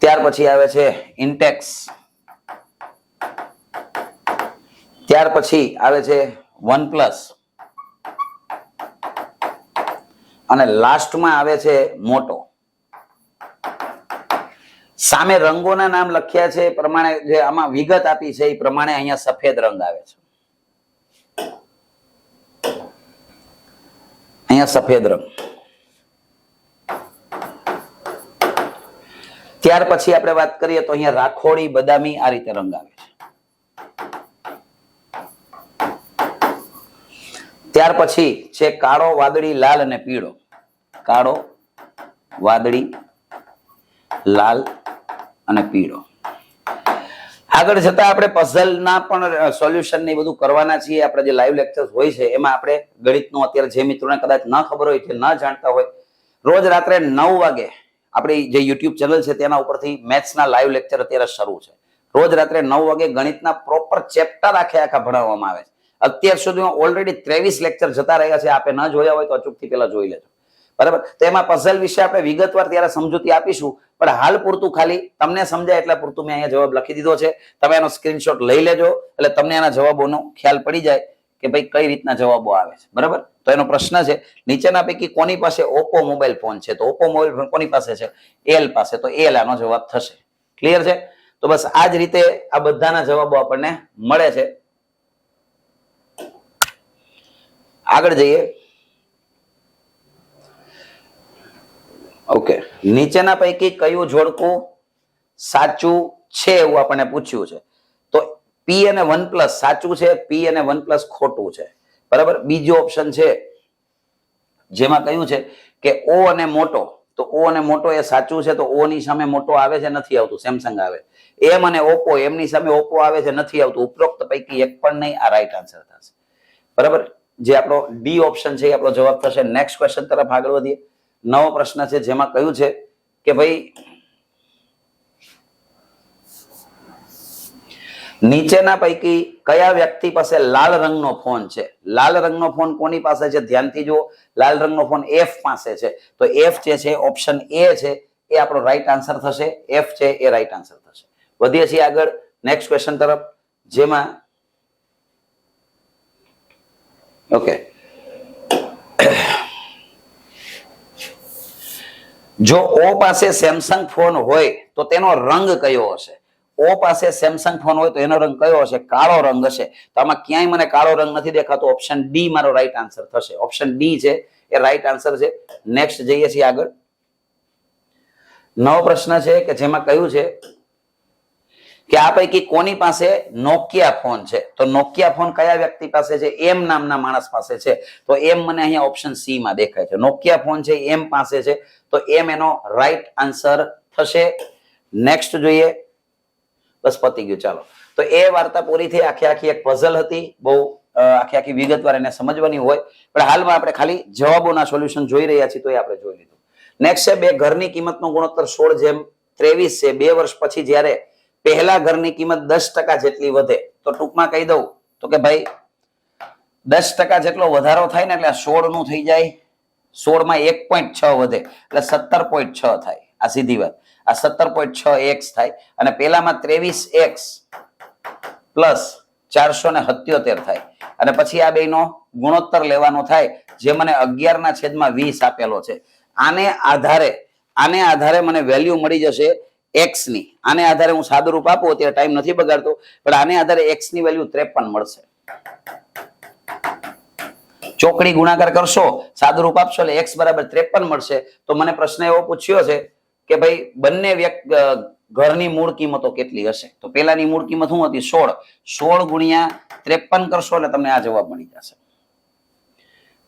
[SPEAKER 1] ત્યાર પછી આવે છે ઇન્ટેક્સ, ત્યાર પછી આવે છે વનપ્લસ અને લાસ્ટમાં આવે છે મોટો. સામે રંગોના નામ લખ્યા છે એ પ્રમાણે જે આમાં વિગત આપી છે એ પ્રમાણે અહીંયા સફેદ રંગ આવે છે. અહીંયા સફેદ રંગ. ત્યાર પછી આપણે વાત કરીએ તો અહીંયા રાખોડી, બદામી આ રીતે રંગ આવે છે. ત્યાર પછી છે કાળો, વાદળી, લાલ અને પીળો. કાળો, વાદળી, લાલ અને પીળો. આગળ જતા આપણે પઝલના પણ સોલ્યુશન ને બધું કરવાના છીએ. આપણે જે લાઈવ લેક્ચર્સ હોય છે એમાં આપણે ગણિતનું અત્યારે જે મિત્રોને કદાચ ન ખબર હોય, જે ન જાણતા હોય, રોજ રાત્રે 9 વાગે આપણી જે યુટ્યુબ ચેનલ છે તેના ઉપરથી મેથ્સના લાઈવ લેક્ચર અત્યારે શરૂ છે. રોજ રાત્રે 9 વાગે ગણિતના પ્રોપર ચેપ્ટર આખા ભણાવવામાં આવે છે. અત્યાર સુધીમાં ઓલરેડી 23 લેક્ચર જતા રહ્યા છે. આપે ન જોયા હોય તો અચૂકથી પેલા જોઈ લેજો. બરાબર. તો એમાં પઝલ વિશે આપણે વિગતવાર ત્યારે સમજૂતી આપીશું, પણ હાલ પૂરતું ખાલી તમને સમજાય એટલા પૂરતું મેં અહીંયા જવાબ લખી દીધો છે. તમે એનો સ્ક્રીનશોટ લઈ લેજો, એટલે તમને એના જવાબોનો ખ્યાલ પડી જાય કે ભાઈ કઈ રીતના જવાબો આવે છે. બરાબર. તો એનો પ્રશ્ન છે નીચેના પૈકી કોની પાસે ઓપ્પો મોબાઈલ ફોન છે? તો ઓપ્પો મોબાઈલ ફોન કોની પાસે છે? એલ પાસે. તો એલ આનો જવાબ થશે. ક્લિયર છે? તો બસ આ જ રીતે આ બધાના જવાબો આપણને મળે છે. આગળ જઈએ. ઓકે, નીચેના પૈકી કયું જોડકું સાચું છે એવું આપણને પૂછ્યું છે. તો પી અને વનપ્લસ સાચું છે, પી અને વનપ્લસ ખોટું છે. બરાબર. બીજો ઓપ્શન છે જેમાં કયું છે કે ઓ અને મોટો. તો ઓ અને મોટો એ સાચું છે. તો ઓ ની સામે મોટો આવે છે, નથી આવતું, સેમસંગ આવે. એમ અને ઓપ્પો, એમની સામે ઓપ્પો આવે છે, નથી આવતું. ઉપરોક્ત પૈકી એક પણ નહીં. આ રાઈટ આન્સર થશે. બરાબર. જે આપણો ડી ઓપ્શન છે એ આપણો જવાબ થશે. નેક્સ્ટ ક્વેશ્ચન તરફ આગળ વધીએ. નવો પ્રશ્ન છે જેમાં કહ્યું છે કે ભાઈ નીચેના પૈકી કયા વ્યક્તિ પાસે લાલ રંગનો ફોન છે? લાલ રંગનો ફોન કોની પાસે છે? ધ્યાનથી જુઓ. લાલ રંગનો ફોન એફ પાસે છે. તો એફ જે છે ઓપ્શન એ છે એ આપણો રાઈટ આન્સર થશે. એફ છે એ રાઈટ આન્સર થશે. વધીએ છીએ આગળ નેક્સ્ટ ક્વેશ્ચન તરફ, જેમાં ઓકે, જો ઓ પાસે સેમસંગ ફોન હોય તો તેનો રંગ કયો હશે? ઓ પાસે સેમસંગ ફોન હોય તો એનો રંગ કયો હશે? કાળો રંગ હશે. તો આમાં ક્યાંય મને કાળો રંગ નથી દેખાતો. ઓપ્શન ડી મારો રાઈટ આન્સર થશે. ઓપ્શન ડી છે એ રાઈટ આન્સર છે. નેક્સ્ટ જઈએ છીએ આગળ. નવો પ્રશ્ન છે કે જેમાં કહ્યું છે કે આ પૈકી કોની પાસે નોકિયા ફોન છે? તો નોકિયા ફોન કયા વ્યક્તિ પાસે છે? એમ નામના માણસ પાસે છે. તો એમ મને અહીંયા ઓપ્શન સી માં દેખાય છે. નોકિયા ફોન છે એમ પાસે છે. તો એમ એનો રાઈટ આન્સર થશે. નેક્સ્ટ જોઈએ. બસ પતી ગયું. ચાલો, તો એ વાર્તા પૂરી થઈ. આખી એક પઝલ હતી. બહુ આખી વિગતવાર એને સમજવાની હોય, પણ હાલમાં આપણે ખાલી જવાબોના સોલ્યુશન જોઈ રહ્યા છીએ, તો એ આપણે જોઈ લીધું. નેક્સ્ટ છે બે ઘરની કિંમતનો ગુણોત્તર 16:23 છે. 2 વર્ષ પછી જ્યારે પહેલા ઘરની કિંમત 10% જેટલી વધે, તો ટૂંકમાં કહી દઉં તો કે ભાઈ 10% જેટલો વધારો થાય ને એટલે 16 નું થઈ જાય. 16 માં 1.6 વધે એટલે 17.6 થાય. આ સીધી વાત. આ 17.6x થાય અને પેલામાં 23x પ્લસ 477 થાય અને પછી આ બેનો ગુણોત્તર લેવાનો થાય જે મને 11/20 આપેલો છે. આને આધારે મને વેલ્યુ મળી જશે x ની. આને આધારે હું સાદું રૂપ આપું અત્યારે ટાઈમ નથી બગાડતો, પણ આને આધારે x ની વેલ્યુ 53 મળશે. ચોકડી ગુણાકાર કરશો, સાદું રૂપ આપશો એટલે x બરાબર 53 મળશે. તો મને પ્રશ્ન એવો પૂછ્યો છે કે ભાઈ બંને ઘરની મૂળ કિંમતો કેટલી હશે? તો પેલાની મૂળ કિંમત શું હતી? 16 ગુણ્યા 53 કરશો એટલે તમને આ જવાબ મળી જશે.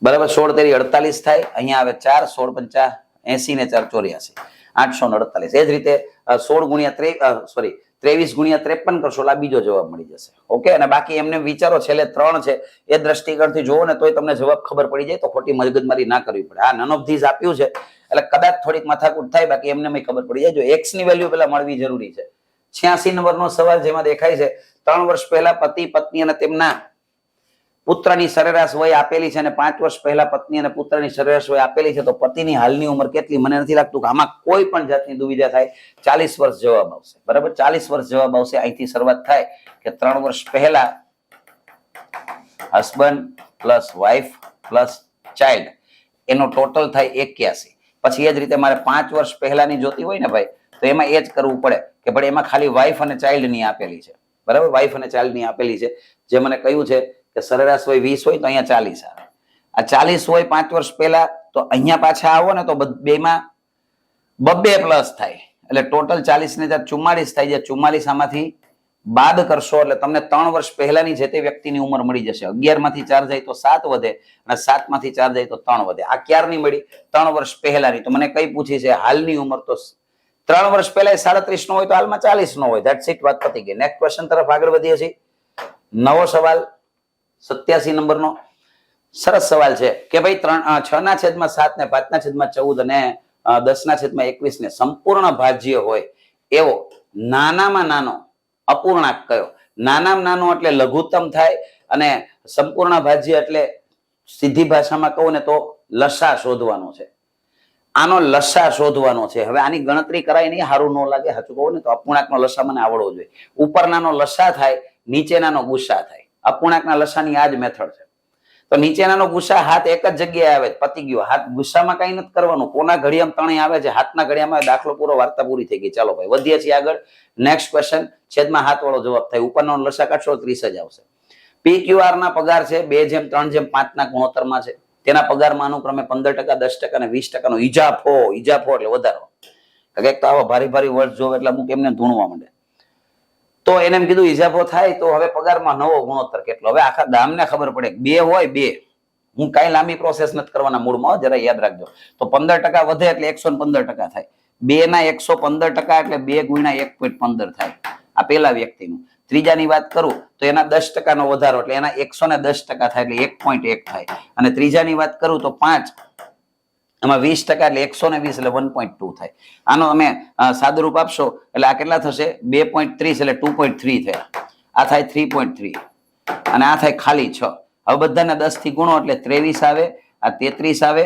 [SPEAKER 1] બરાબર, 16 તેરી 48 થાય. અહીંયા આવે 4, 16 50 ને 4 84, 848. એ જ રીતે 16 ગુણ્યા 23 ગુણ્યા 53 કરશો એટલે આ બીજો જવાબ મળી જશે. ઓકે, અને બાકી એમને વિચારો છેલ્લે 3 છે એ દ્રષ્ટિકોણથી જોવો ને તોય તમને જવાબ ખબર પડી જાય, તો ખોટી મગજમારી ના કરવી પડે. આ નન ઓફ ધીસ આપ્યું છે એટલે કદાચ થોડીક માથાકૂટ થાય, બાકી એમને ખબર પડી જાય. જો x ની વેલ્યુ પેલા મળવી જરૂરી છે. 86 નંબરનો સવાલ જેમાં દેખાય છે 3 વર્ષ પહેલા પતિ પત્ની અને તેમના પુત્રની સરેરાશ વય આપેલી છે અને 5 વર્ષ પહેલા પત્ની અને પુત્રની સરેરાશ વય આપેલી છે. તો પતિની હાલની ઉંમર કેટલી? મને નથી લાગતું કે આમાં કોઈ પણ જાતની દુવિધા થાય. 40 વર્ષ જવાબ આવશે. બરાબર, 40 વર્ષ જવાબ આવશે. અહીંથી શરૂઆત થાય કે 3 વર્ષ પહેલા husband plus wife plus child એનો ટોટલ થાય 81. પછી એ જ રીતે મારે 5 વર્ષ પહેલાની જોતી હોય ને ભાઈ, તો એમાં એ જ કરવું પડે કે ભાઈ એમાં ખાલી વાઇફ અને ચાઇલ્ડ ની આપેલી છે. બરાબર, વાઇફ અને ચાઇલ્ડ ની આપેલી છે. જે મને કહ્યું છે કે સરેરાશ હોય 20 હોય તો અહીંયા 40 આવે. આ 40 હોય 5 વર્ષ પહેલા, તો અહીંયા પાછા આવો ને તો બેમાં 2 પ્લસ થાય એટલે ટોટલ 40 ને 44 થાય. જે 44 આમાંથી બાદ કરશો એટલે તમને 3 વર્ષ પહેલાની જે તે વ્યક્તિની ઉંમર મળી જશે. 11 માંથી 4 જાય તો 7 વધે અને 7 માંથી 4 જાય તો 3 વધે. આ ક્યારની મળી? 3 વર્ષ પહેલાની. તો મને કઈ પૂછી છે? હાલની ઉંમર. તો 3 વર્ષ પહેલા 37 નો હોય તો હાલમાં 40 નો હોય. ધેટ્સ ઇટ, વાત પતી ગઈ. નેક્સ્ટ ક્વેશ્ચન તરફ આગળ વધીએ છીએ. નવો સવાલ 87 નંબરનો સરસ સવાલ છે કે ભાઈ 6/7 ને 5/14 અને 10/21 ને સંપૂર્ણ ભાજ્ય હોય એવો નાનામાં નાનો અપૂર્ણાંક કયો? નાનામાં નાનો એટલે લઘુત્તમ થાય અને સંપૂર્ણ ભાજ્ય એટલે સીધી ભાષામાં કહું ને તો લસા શોધવાનો છે. આનો લસા શોધવાનો છે. હવે આની ગણતરી કરાય નહીં, સારું ન લાગે. સાચું કહું ને તો અપૂર્ણાંકનો લસા મને આવડવો જોઈએ. ઉપરનાનો લસા થાય, નીચેનાનો ગુસા થાય. અપૂર્ણાંકના લસાની આ જ મેથડ છે. તો નીચેનાનો ગુસા હાથ એક જ જગ્યાએ આવે, પતી ગયો. હાથ ગુસ્સામાં કઈ નથી કરવાનું. કોના ઘડિયામાં ત્રણેય આવે છે, હાથના ઘડિયામાં દાખલો પૂરો, વાર્તા પૂરી થઈ ગઈ. ચાલો ભાઈ વધીએ છીએ આગળ. નેક્સ્ટ ક્વેશ્ચન, છેદમાં હાથ વાળો જવાબ થાય. ઉપરનો લસા કાઢશો 30 જ આવશે. PQR ના પગાર છે 2:3:5 ના ગુણોત્તરમાં છે. તેના પગારમાં અનુક્રમે 15%, 10% અને 20% ઈજાફો એટલે વધારો. કંઈક તો આવા ભારી ભારી વર્ડ જોવે એટલે અમુક એમને ધૂણવા માંડે. તો એને એમ કીધું ઈજાફો થાય તો હવે પગારમાં નવો ગુણોત્તર કેટલો? હવે આખા ગામને ખબર પડે 2 હોય 2. હું કઈ લાંબી પ્રોસેસ નથી કરવાના મૂળમાં, જરા યાદ રાખજો. તો 15% વધે એટલે 115% થાય. 2 ના 115% એટલે 2 ગુણ્યા 1.15 થાય. આ પેલા વ્યક્તિનું. ત્રીજાની વાત કરું તો એના 10% નો વધારો એટલે એના 110% થાય એટલે 1.1 થાય. અને ત્રીજાની વાત કરું તો 5, એમાં 20% એટલે 120 એટલે 1.2 થાય. આનો અમે સાદું રૂપ આપશો એટલે આ કેટલા થશે? 2.30 એટલે 2.3 થયા. આ થાય 3.3 અને આ થાય ખાલી 6. હવે બધાને 10 થી ગુણો એટલે 23 આવે, આ 33 આવે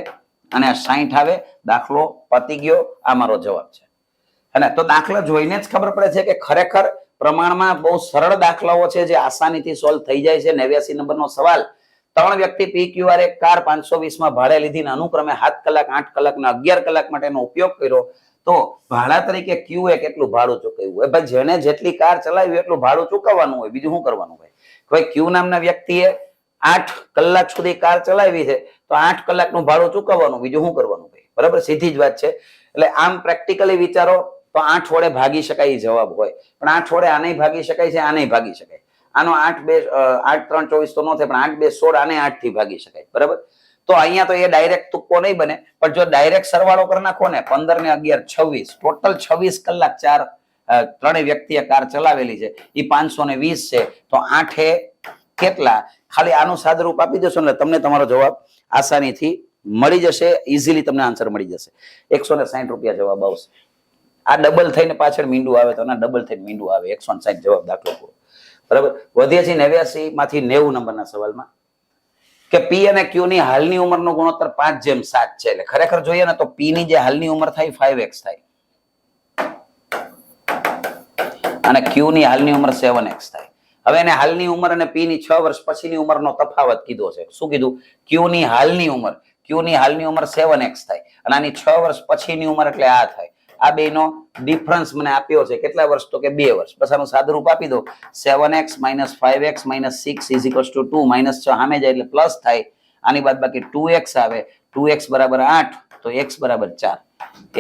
[SPEAKER 1] અને આ 60 આવે. દાખલો પતી ગયો. આ મારો જવાબ છે. અને તો દાખલા જોઈને જ ખબર પડે છે કે ખરેખર પ્રમાણમાં બહુ સરળ દાખલાઓ છે જે આસાનીથી સોલ્વ થઈ જાય છે. 89 નંબરનો સવાલ, 3 વ્યક્તિ PQR એક કાર 520 માં ભાડે લીધી, અનુક્રમે 7 કલાક, 8 કલાક અને 11 કલાક માટે એનો ઉપયોગ કર્યો. તો ભાડા તરીકે Q એ કેટલું ભાડું ચૂકવ્યું હોય? ભાઈ જેને જેટલી કાર ચલાવી એટલું ભાડું ચૂકવવાનું હોય, બીજું શું કરવાનું હોય? ભાઈ Q નામના વ્યક્તિએ 8 કલાક સુધી કાર ચલાવી છે તો 8 કલાકનું ભાડું ચૂકવવાનું, બીજું શું કરવાનું ભાઈ? બરાબર, સીધી જ વાત છે. એટલે આમ પ્રેક્ટિકલી વિચારો તો 8 વડે ભાગી શકાય જવાબ હોય, પણ 8 વડે આને ભાગી શકાય છે, આને ભાગી શકાય. આનો 8 3 24 તો ન થાય, પણ 8 2 16 આને 8 થી ભાગી શકાય. બરાબર, તો અહીંયા તો એ ડાયરેક્ટ તુક્કો નહીં બને, પણ જો ડાયરેક્ટ સરવાળો કરી નાખો ને 15 ને 11 26, ટોટલ 26 કલાક ત્રણેય વ્યક્તિએ કાર ચલાવેલી છે, એ 520 છે. તો 8 એ કેટલા? ખાલી આનું સાદુરૂપ આપી દેશો એટલે તમને તમારો જવાબ આસાનીથી મળી જશે. ઇઝીલી તમને આન્સર મળી જશે. 160 રૂપિયા જવાબ આવશે. આ ડબલ થઈને પાછળ મીંડું આવે તો ડબલ થઈને મીંડું આવે. 160 જવાબ દાખલો પૂરો. બરાબર, વધીએ છીએ 89 માંથી 90 નંબરના સવાલમાં કે P અને Q ની હાલની ઉંમરનો ગુણોત્તર 5:7 છે. એટલે ખરેખર જોઈએ ને તો P ની જે હાલની ઉંમર થાય 5x થાય. અને Q ની હાલની ઉંમર 7x થાય. હવે એને હાલની ઉંમર અને P ની 6 વર્ષ પછીની ઉંમરનો તફાવત કીધો છે. શું કીધું? Q ની હાલની ઉંમર 7x થાય અને આની 6 વર્ષ પછીની ઉંમર એટલે આ થાય. આ બેનો ડિફરન્સ મને આપ્યો છે. કેટલા વર્ષ? તો કે 2 વર્ષ. બસ આનું સાદુરૂપ આપી દો. 7x - 5x - 6 = 2 -6 સામે જાય એટલે પ્લસ થાય. આની બાદ બાકી 2x આવે. 2x = 8 તો x = 4.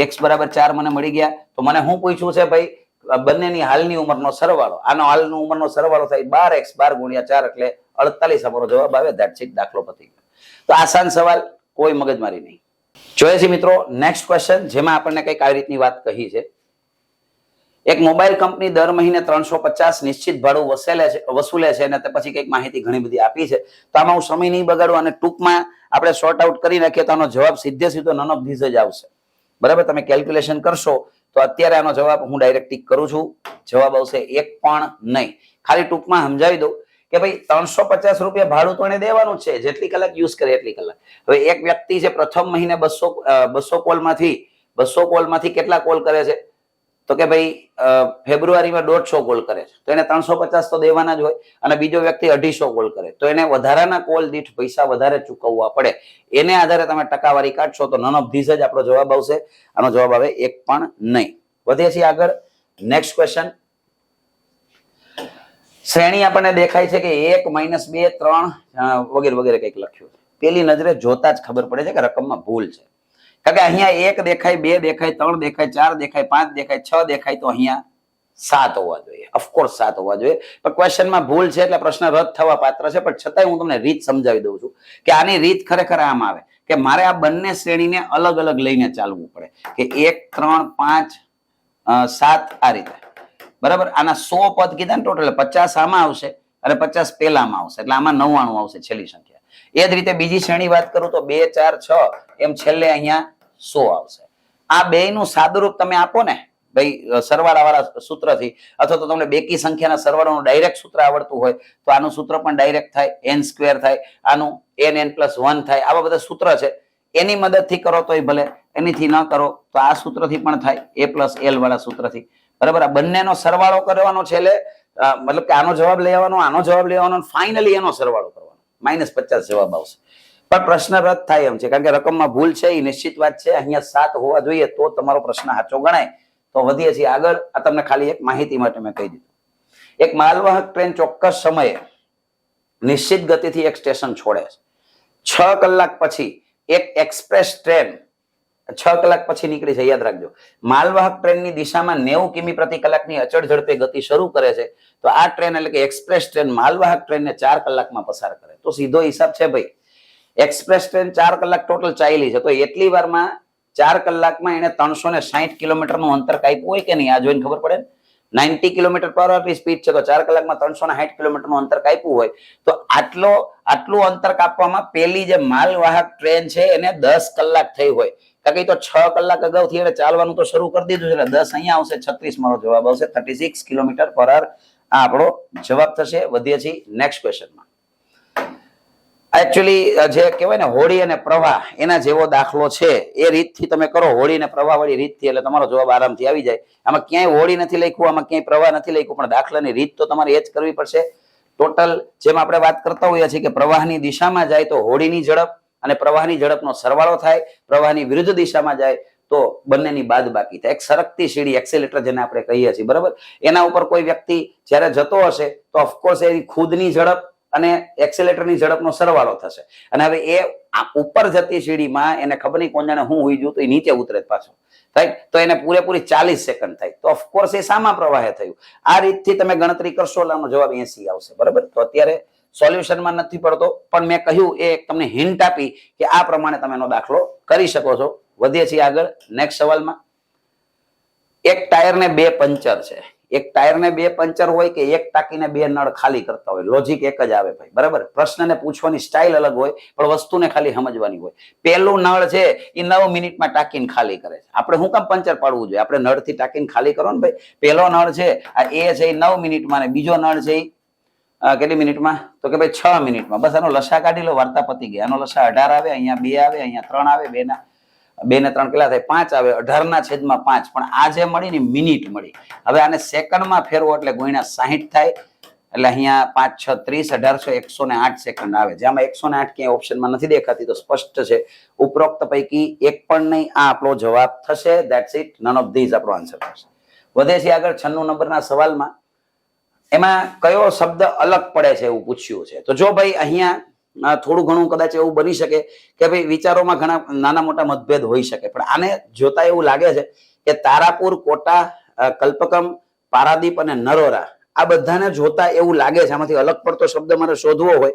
[SPEAKER 1] x = 4 મને મળી ગયા. તો મને શું પૂછ્યું છે ભાઈ? બંનેની હાલની ઉંમરનો સરવાળો. આનો હાલની ઉંમરનો સરવાળો થાય 12x. 12 × 4 એટલે 48 અમારો જવાબ આવે. That's it. દાખલો પતી ગયો. તો આસાન સવાલ, કોઈ મગજમારી નહીં. જોઈએ છે મિત્રો નેક્સ્ટ ક્વેશ્ચન, જેમાં આપણને કંઈક આવી રીતની વાત કહી છે. એક મોબાઈલ કંપની દર મહિને 350 નિશ્ચિત ભાડું વસૂલે છે અને પછી કંઈક માહિતી ઘણી બધી આપી છે. તો આમાં હું સમય નહીં બગાડું અને ટૂંકમાં આપણે સોર્ટ આઉટ કરી નાખીએ તો આનો જવાબ સીધો નન ઓફ ધીસ જ આવશે. બરાબર? તમે કેલ્ક્યુલેશન કરશો તો અત્યારે આનો જવાબ હું ડાયરેક્ટ ટીક કરું છું. જવાબ આવશે એક પણ નહીં. ખાલી ટૂંકમાં સમજાવી દઉં કે ભાઈ 350 રૂપિયા ભાડું તો એને દેવાનું છે, જેટલી કલાક યુઝ કરે એટલી કલાક. હવે એક વ્યક્તિ છે પ્રથમ મહિને 200 કોલમાંથી કેટલા કોલ કરે છે? તો કે ભાઈ ફેબ્રુઆરીમાં 150 કોલ કરે છે તો એને 350 તો દેવાના જ હોય. અને બીજો વ્યક્તિ 250 કોલ કરે તો એને વધારાના કોલ દીઠ પૈસા વધારે ચૂકવવા પડે. એને આધારે તમે ટકાવારી કાઢશો તો નન ઓફ ધીસ જ આપણો જવાબ આવશે. આનો જવાબ આવે એક પણ નહીં. વધીએ છીએ આગળ. Next question. શ્રેણી આપણને દેખાય છે કે 1 - 2 3 વગેરે વગેરે કંઈક લખ્યું છે. પેલી નજરે જોતા જ ખબર પડે છે કે રકમમાં ભૂલ છે. કારણ કે અહીંયા 1 દેખાય, 2 દેખાય, 3 દેખાય, 4 દેખાય, 5 દેખાય, 6 દેખાય, તો અહીંયા 7 હોવા જોઈએ. ઓફકોર્સ 7 હોવા જોઈએ. પણ ક્વેશ્ચનમાં ભૂલ છે એટલે પ્રશ્ન રદ થવા પાત્ર છે. પણ છતાંય હું તમને રીત સમજાવી દઉં છું કે આની રીત ખરેખર આમ આવે કે મારે આ બંને શ્રેણીને અલગ અલગ લઈને ચાલવું પડે કે 1 3 5 7 આ રીતે. બરાબર? આના 100 પદ કીધા ને ટોટલ 50 આમાં આવશે અને 50 પેલામાં આવશે એટલે આમાં 99 આવશે છેલ્લી સંખ્યા. એ જ રીતે બીજી શ્રેણી વાત કરું તો 2 4 6 એમ છેલ્લે અહીંયા 100 આવશે. આ બેયનું સાદુરૂપ તમે આપો ને ભાઈ સરવાળા વાળા સૂત્રથી, અથવા તો તમને બેકી સંખ્યાના સરવાળાનું ડાયરેક્ટ સૂત્ર આવડતું હોય તો આનું સૂત્ર પણ ડાયરેક્ટ થાય, n² થાય, આનું n+1 થાય. આવા બધા સૂત્ર છે. એની મદદથી કરો તોય ભલે, એનીથી ન કરો તો આ સૂત્રથી પણ થાય, a+l વાળા સૂત્રથી. બરાબર? આ બંનેનો સરવાળો કરવાનો છે એટલે મતલબ કે આનો જવાબ લઈ આવવાનો, આનો જવાબ લઈ આવવાનો, ફાઇનલી એનો સરવાળો કરવાનો. -50 જવાબ આવશે. પણ પ્રશ્ન રદ થાય એમ છે કારણ કે રકમમાં ભૂલ છે. એ નિશ્ચિત વાત છે. અહીંયા 7 હોવા જોઈએ તો તમારો પ્રશ્ન સાચો ગણાય. તો વધીએ છીએ આગળ. આ તમને ખાલી એક માહિતી માટે મેં કહી દીધું. એક માલવાહક ટ્રેન ચોક્કસ સમયે નિશ્ચિત ગતિથી એક સ્ટેશન છોડે છે. 6 કલાક પછી એક એક્સપ્રેસ ટ્રેન 6 કલાક પછી નીકળી છે. યાદ રાખજો. માલવાહક ટ્રેનની દિશામાં 90 કિમી પ્રતિ કલાકની અચળ ઝડપે ગતિ શરૂ કરે છે. તો આ ટ્રેન એટલે કે એક્સપ્રેસ ટ્રેન માલવાહક ટ્રેનને 4 કલાકમાં પસાર કરે. તો સીધો હિસાબ છે ભાઈ. એક્સપ્રેસ ટ્રેન 4 કલાક ટોટલ ચાલી છે તો એટલી વારમાં 4 કલાકમાં એને 360 કિલોમીટરનું અંતર કાપ્યું હોય કે નહીં? આ જોઈને ખબર પડે. 90 કિલોમીટર/h ની સ્પીડ છે તો 4 કલાકમાં 360 કિલોમીટરનું અંતર કાપ્યું હોય તો આટલું અંતર કાપવામાં પેલી જે માલવાહક ટ્રેન છે એને 10 કલાક થઈ હોય. કારણ કે તો 6 કલાક અગાઉથી એને ચાલવાનું તો શરૂ કરી દીધું છે એટલે 10 અહીંયા આવશે. 36 મારો જવાબ આવશે. 36 કિલોમીટર/h આ આપણો જવાબ થશે. વધીએ છીએ નેક્સ્ટ ક્વેશ્ચનમાં. એકચ્યુઅલી જે કહેવાય ને હોળી અને પ્રવાહ એના જેવો દાખલો છે. એ રીતથી તમે કરો, હોળી અને પ્રવાહ વાળી રીતથી, એટલે તમારો જવાબ આરામથી આવી જાય. આમાં ક્યાંય હોળી નથી લખ્યું, આમાં ક્યાંય પ્રવાહ નથી લખ્યું, પણ દાખલાની રીત તો તમારે એ જ કરવી પડશે. ટોટલ જેમ આપણે વાત કરતા હોઈએ છીએ કે પ્રવાહની દિશામાં જાય તો હોળીની ઝડપ અને પ્રવાહની ઝડપનો સરવાળો થાય, પ્રવાહની વિરુદ્ધ દિશામાં જાય તો બંનેની બાદબાકી થાય. એક સરકતી સીડી, એક્સેલેટર જેને આપણે કહીએ છીએ. બરાબર? એના ઉપર કોઈ વ્યક્તિ જ્યારે જતો હશે તો ઓફકોર્સ એની ખુદની ઝડપ અને એક્સેલેટરની ઝડપનો સરવાળો થશે. અને હવે એ ઉપર જતી સીડીમાં એને ખબર નહીં કોણ જાણે હું હોઈ ગયું તો એ નીચે ઉતરે પાછો, રાઈટ? તો એને પૂરેપૂરી 40 સેકન્ડ થાય તો ઓફકોર્સ એ સામા પ્રવાહે થયું. આ રીતથી તમે ગણતરી કરશો એટલે આનો જવાબ 80 આવશે. બરાબર? તો અત્યારે સોલ્યુશનમાં નથી પડતો પણ મેં કહ્યું એ તમને હિન્ટ આપી કે આ પ્રમાણે તમે એનો દાખલો કરી શકો છો. વધીએ છીએ આગળ નેક્સ્ટ સવાલમાં. એક ટાયરને 2 પંચર છે. એક ટાયરને 2 પંચર હોય કે એક ટાંકીને 2 નળ ખાલી કરતા હોય, લોજિક એક જ આવે ભાઈ. બરાબર? પ્રશ્નને પૂછવાની સ્ટાઇલ અલગ હોય પણ વસ્તુને ખાલી સમજવાની હોય. પેલું નળ છે એ 9 મિનિટમાં ટાંકીને ખાલી કરે છે. આપણે શું કામ પંચર પાડવું જોઈએ? આપણે નળથી ટાંકીને ખાલી કરો ને ભાઈ. પેલો નળ છે આ એ છે એ 9 મિનિટમાં, ને બીજો નળ છે એ કેટલી મિનિટમાં? તો કે ભાઈ 6 મિનિટમાં. બસ આનો લસા કાઢી લો, વાર્તા પતી ગઈ. આનો લસા 18 આવે, અહીંયા 2 આવે, અહીંયા 3 આવે, 2 ના 2 ને 3 કેટલા થાય 5 આવે 18/5 પણ આ જે મળી ને મિનિટ મળી. હવે આને સેકન્ડમાં ફેરવો એટલે ગુણ્યા 60 થાય એટલે અહીંયા 5 6 30 1800 108 સેકન્ડ આવે. જેમાં 108 ક્યાંય ઓપ્શનમાં નથી દેખાતી તો સ્પષ્ટ છે ઉપરોક્ત પૈકી એક પણ નહીં. આ આપણો જવાબ થશે. That's it. None of this આપણો આન્સર થશે. વધે છે આગળ 96 નંબરના સવાલમાં. એમાં કયો શબ્દ અલગ પડે છે એવું પૂછ્યું છે. તો જો ભાઈ અહીંયા થોડું ઘણું કદાચ એવું બની શકે કે ભાઈ વિચારોમાં ઘણા નાના મોટા મતભેદ હોઈ શકે, પણ આને જોતા એવું લાગે છે કે તારાપુર, કોટા, કલ્પકમ, પારાદીપ અને નરોરા આ બધાને જોતા એવું લાગે છે આમાંથી અલગ પડતો શબ્દ મારે શોધવો હોય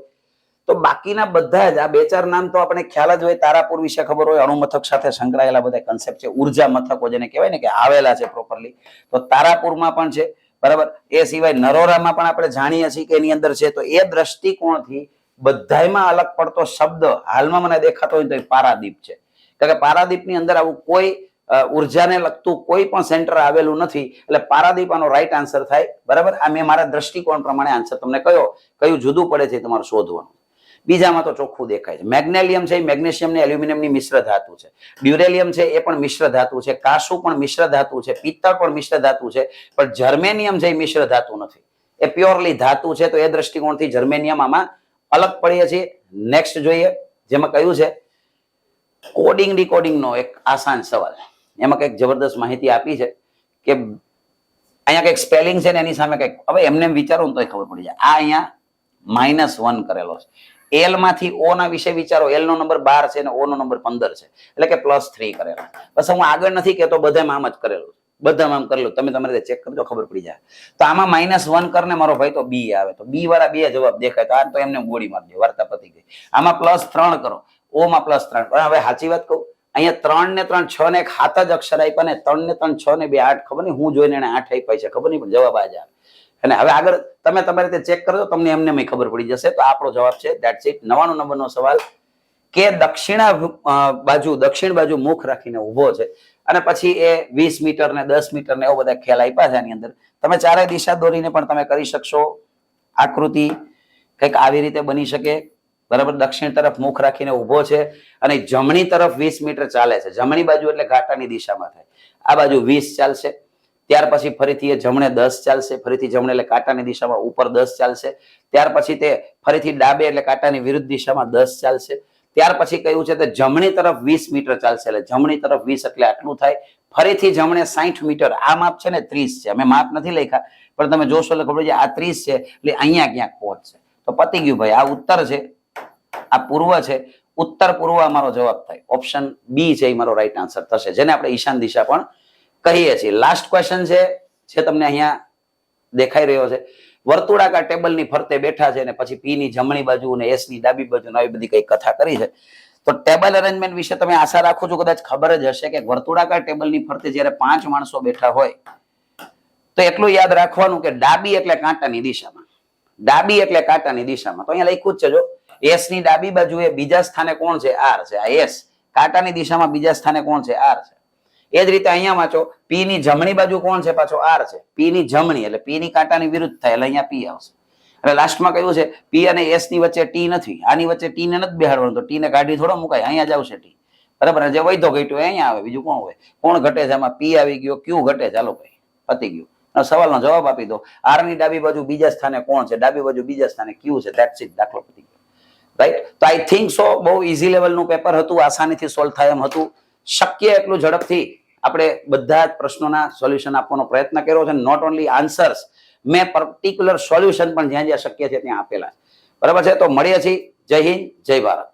[SPEAKER 1] તો બાકીના બધા જ આ 2-4 નામ તો આપણે ખ્યાલ જ હોય. તારાપુર વિશે ખબર હોય, અણુમથક સાથે સંકળાયેલા બધા કન્સેપ્ટ છે, ઉર્જા મથકો જેને કહેવાય ને કે આવેલા છે પ્રોપરલી, તો તારાપુરમાં પણ છે. બરાબર. એ સિવાય નરોરામાં પણ આપણે જાણીએ છીએ કે એની અંદર છે. તો એ દ્રષ્ટિકોણથી બધાયમાં અલગ પડતો શબ્દ હાલમાં મને દેખાતો હોય તો પારાદીપ છે. કારણ કે પારાદીપની અંદર આવું કોઈ ઉર્જાને લગતું કોઈ પણ સેન્ટર આવેલું નથી એટલે પારાદીપ આનો રાઈટ આન્સર થાય. બરાબર. આ મેં મારા દ્રષ્ટિકોણ પ્રમાણે આન્સર તમને કયું જુદું પડે છે તમારે શોધવાનું. બીજામાં તો ચોખ્ખું દેખાય છે. મેગ્નેલિયમ છે, મેગ્નેશિયમ ને એલ્યુમિનિયમની મિશ્ર ધાતુ છે. ડ્યુરેલિયમ છે એ પણ મિશ્ર ધાતુ છે. કાસુ પણ મિશ્ર ધાતુ છે. પિત્તળ પણ મિશ્ર ધાતુ છે. પણ જર્મેનિયમ છે એ મિશ્ર ધાતુ નથી, એ પ્યોરલી ધાતુ છે. તો એ દ્રષ્ટિકોણથી જર્મેનિયમ આમાં અલગ પડીએ છીએ. નેક્સ્ટ જોઈએ, જેમાં કયું છે કોડિંગ ડીકોડિંગ નો એક આસાન સવાલ. એમાં કઈક જબરદસ્ત માહિતી આપી છે કે અહીંયા કઈક સ્પેલિંગ છે ને એની સામે કઈક, હવે એમને વિચારો તો ખબર પડી જાય. આ અહીંયા -1 કરેલો છે. એલ માંથી ઓ ના વિશે વિચારો. એલ નો નંબર 12 છે અને ઓ નો નંબર 15 છે એટલે કે +3 કરેલા. બસ હું આગળ નથી કેતો, બધામાં આમ જ કરેલું, બધામાં આમ કરેલું. તમે તમારે ચેક કરજો, ખબર પડી જાય. તો આમાં -1 કરને મારો ભાઈ તો બી આવે, તો બી વાળા 2 જવાબ દેખાય. તો આ તો એમને ગોળી મારજો, વાર્તા પતી ગઈ. આમાં +3 કરો, ઓ માં +3. હવે સાચી વાત કહું, અહીંયા 3 ને 3 6 ને 1 7 જ અક્ષર આપ્યા ને 3 ને 3 6 ને 2 8. ખબર નહીં હું જોઈને એને 8 આપ્યા છે, ખબર નહીં, પણ જવાબ આ જ આવે. અને હવે આગળ તમે તમારી રીતે ચેક કરજો, તમને એમને ખબર પડી જશે. તો આપણો જવાબ છે ધેટ્સ ઇટ. 99 નંબરનો સવાલ કે દક્ષિણ બાજુ મુખ રાખીને ઉભો છે અને પછી એ 20 મીટર ને 10 મીટર ને એવો બધા ખ્યાલ આપ્યા છે. આની અંદર તમે ચારે દિશા દોરીને પણ તમે કરી શકશો. આકૃતિ કંઈક આવી રીતે બની શકે. બરાબર. દક્ષિણ તરફ મુખ રાખીને ઉભો છે અને જમણી તરફ 20 મીટર ચાલે છે. જમણી બાજુ એટલે ઘાટાની દિશામાં થાય. આ બાજુ 20 ચાલશે, ત્યાર પછી ફરીથી એ જમણે 10 ચાલશે, ફરીથી જમણે એટલે કાંટાની દિશામાં ઉપર 10 ચાલશે, ત્યાર પછી તે ફરીથી ડાબે એટલે કાંટાની વિરુદ્ધ દિશામાં 10 ચાલશે. ત્યાર પછી કયું છે તે જમણી તરફ 20 મીટર ચાલશે એટલે જમણી તરફ 20 એટલે આટલું થાય. ફરીથી જમણે 60 મીટર. આ માપ છે ને 30 છે, અમે માપ નથી લખ્યા પણ તમે જોશો એટલે ખબર છે આ 30 છે એટલે અહીંયા ક્યાંક પહોંચશે. તો પતી ગયું ભાઈ. આ ઉત્તર છે, આ પૂર્વ છે, ઉત્તર પૂર્વ અમારો જવાબ થાય. ઓપ્શન બી છે એ મારો રાઈટ આન્સર થશે, જેને આપણે ઈશાન દિશા પણ કહીએ છીએ. લાસ્ટ ક્વેશ્ચન છે જે તમને અહીંયા દેખાઈ રહ્યો છે. વર્તુળાકાર ટેબલની ફરતે બેઠા છે અને પછી પી ની જમણી બાજુ અને એસ ની ડાબી બાજુ આવી બધી કઈ કથા કરી છે. તો ટેબલ અરેન્જમેન્ટ વિશે તમે આશા રાખું છું કદાચ ખબર જ હશે કે વર્તુળાકાર ટેબલની ફરતે જ્યારે 5 માણસો બેઠા હોય તો એટલું યાદ રાખવાનું કે ડાબી એટલે કાંટાની દિશામાં, ડાબી એટલે કાંટાની દિશામાં. તો અહીંયા લખ્યું જ છે, જો એસ ની ડાબી બાજુએ બીજા સ્થાને કોણ છે? આર છે. આ એસ કાંટાની દિશામાં બીજા સ્થાને કોણ છે? આર છે. એ જ રીતે અહીંયા વાંચો, પી ની જમણી બાજુ કોણ છે? પાછો આર છે. પી ની જમણી એટલે પી ની કાંટાની વિરુદ્ધ થાય એટલે અહીંયા પી આવશે. એટલે લાસ્ટમાં કયું છે? પી અને એસ ની વચ્ચે ટી નથી, આની વચ્ચે ટી ને નથી બેહાડવાનું, તો ટી ને કાઢી થોડો મુકાય, અહીંયા જ આવશે ટી. બરાબર. જે વૈધો ઘટ્યો અહીંયા આવે, બીજું કોણ હોય? કોણ ઘટે છે આમાં? પી આવી ગયો, ક્યુ ઘટે. ચાલો ભાઈ પતી ગયું. સવાલનો જવાબ આપી દો. આર ની ડાબી બાજુ બીજા સ્થાને કોણ છે? ડાબી બાજુ બીજા સ્થાને ક્યુ છે. That's it. દાખલો પતી ગયો. રાઈટ. તો આઈ થિંક સો બહુ ઈઝી લેવલનું પેપર હતું, આસાનીથી સોલ્વ થાય એમ હતું. શક્ય એટલું ઝડપથી આપણે બધા જ પ્રશ્નોના સોલ્યુશન આપવાનો પ્રયત્ન કર્યો છે. નોટ ઓનલી આન્સર્સ, મેં પર્ટિક્યુલર સોલ્યુશન પણ જ્યાં જ્યાં શક્ય છે ત્યાં આપેલા છે. બરાબર છે. તો મળીએ છીએ. જય હિન્દ, જય ભારત.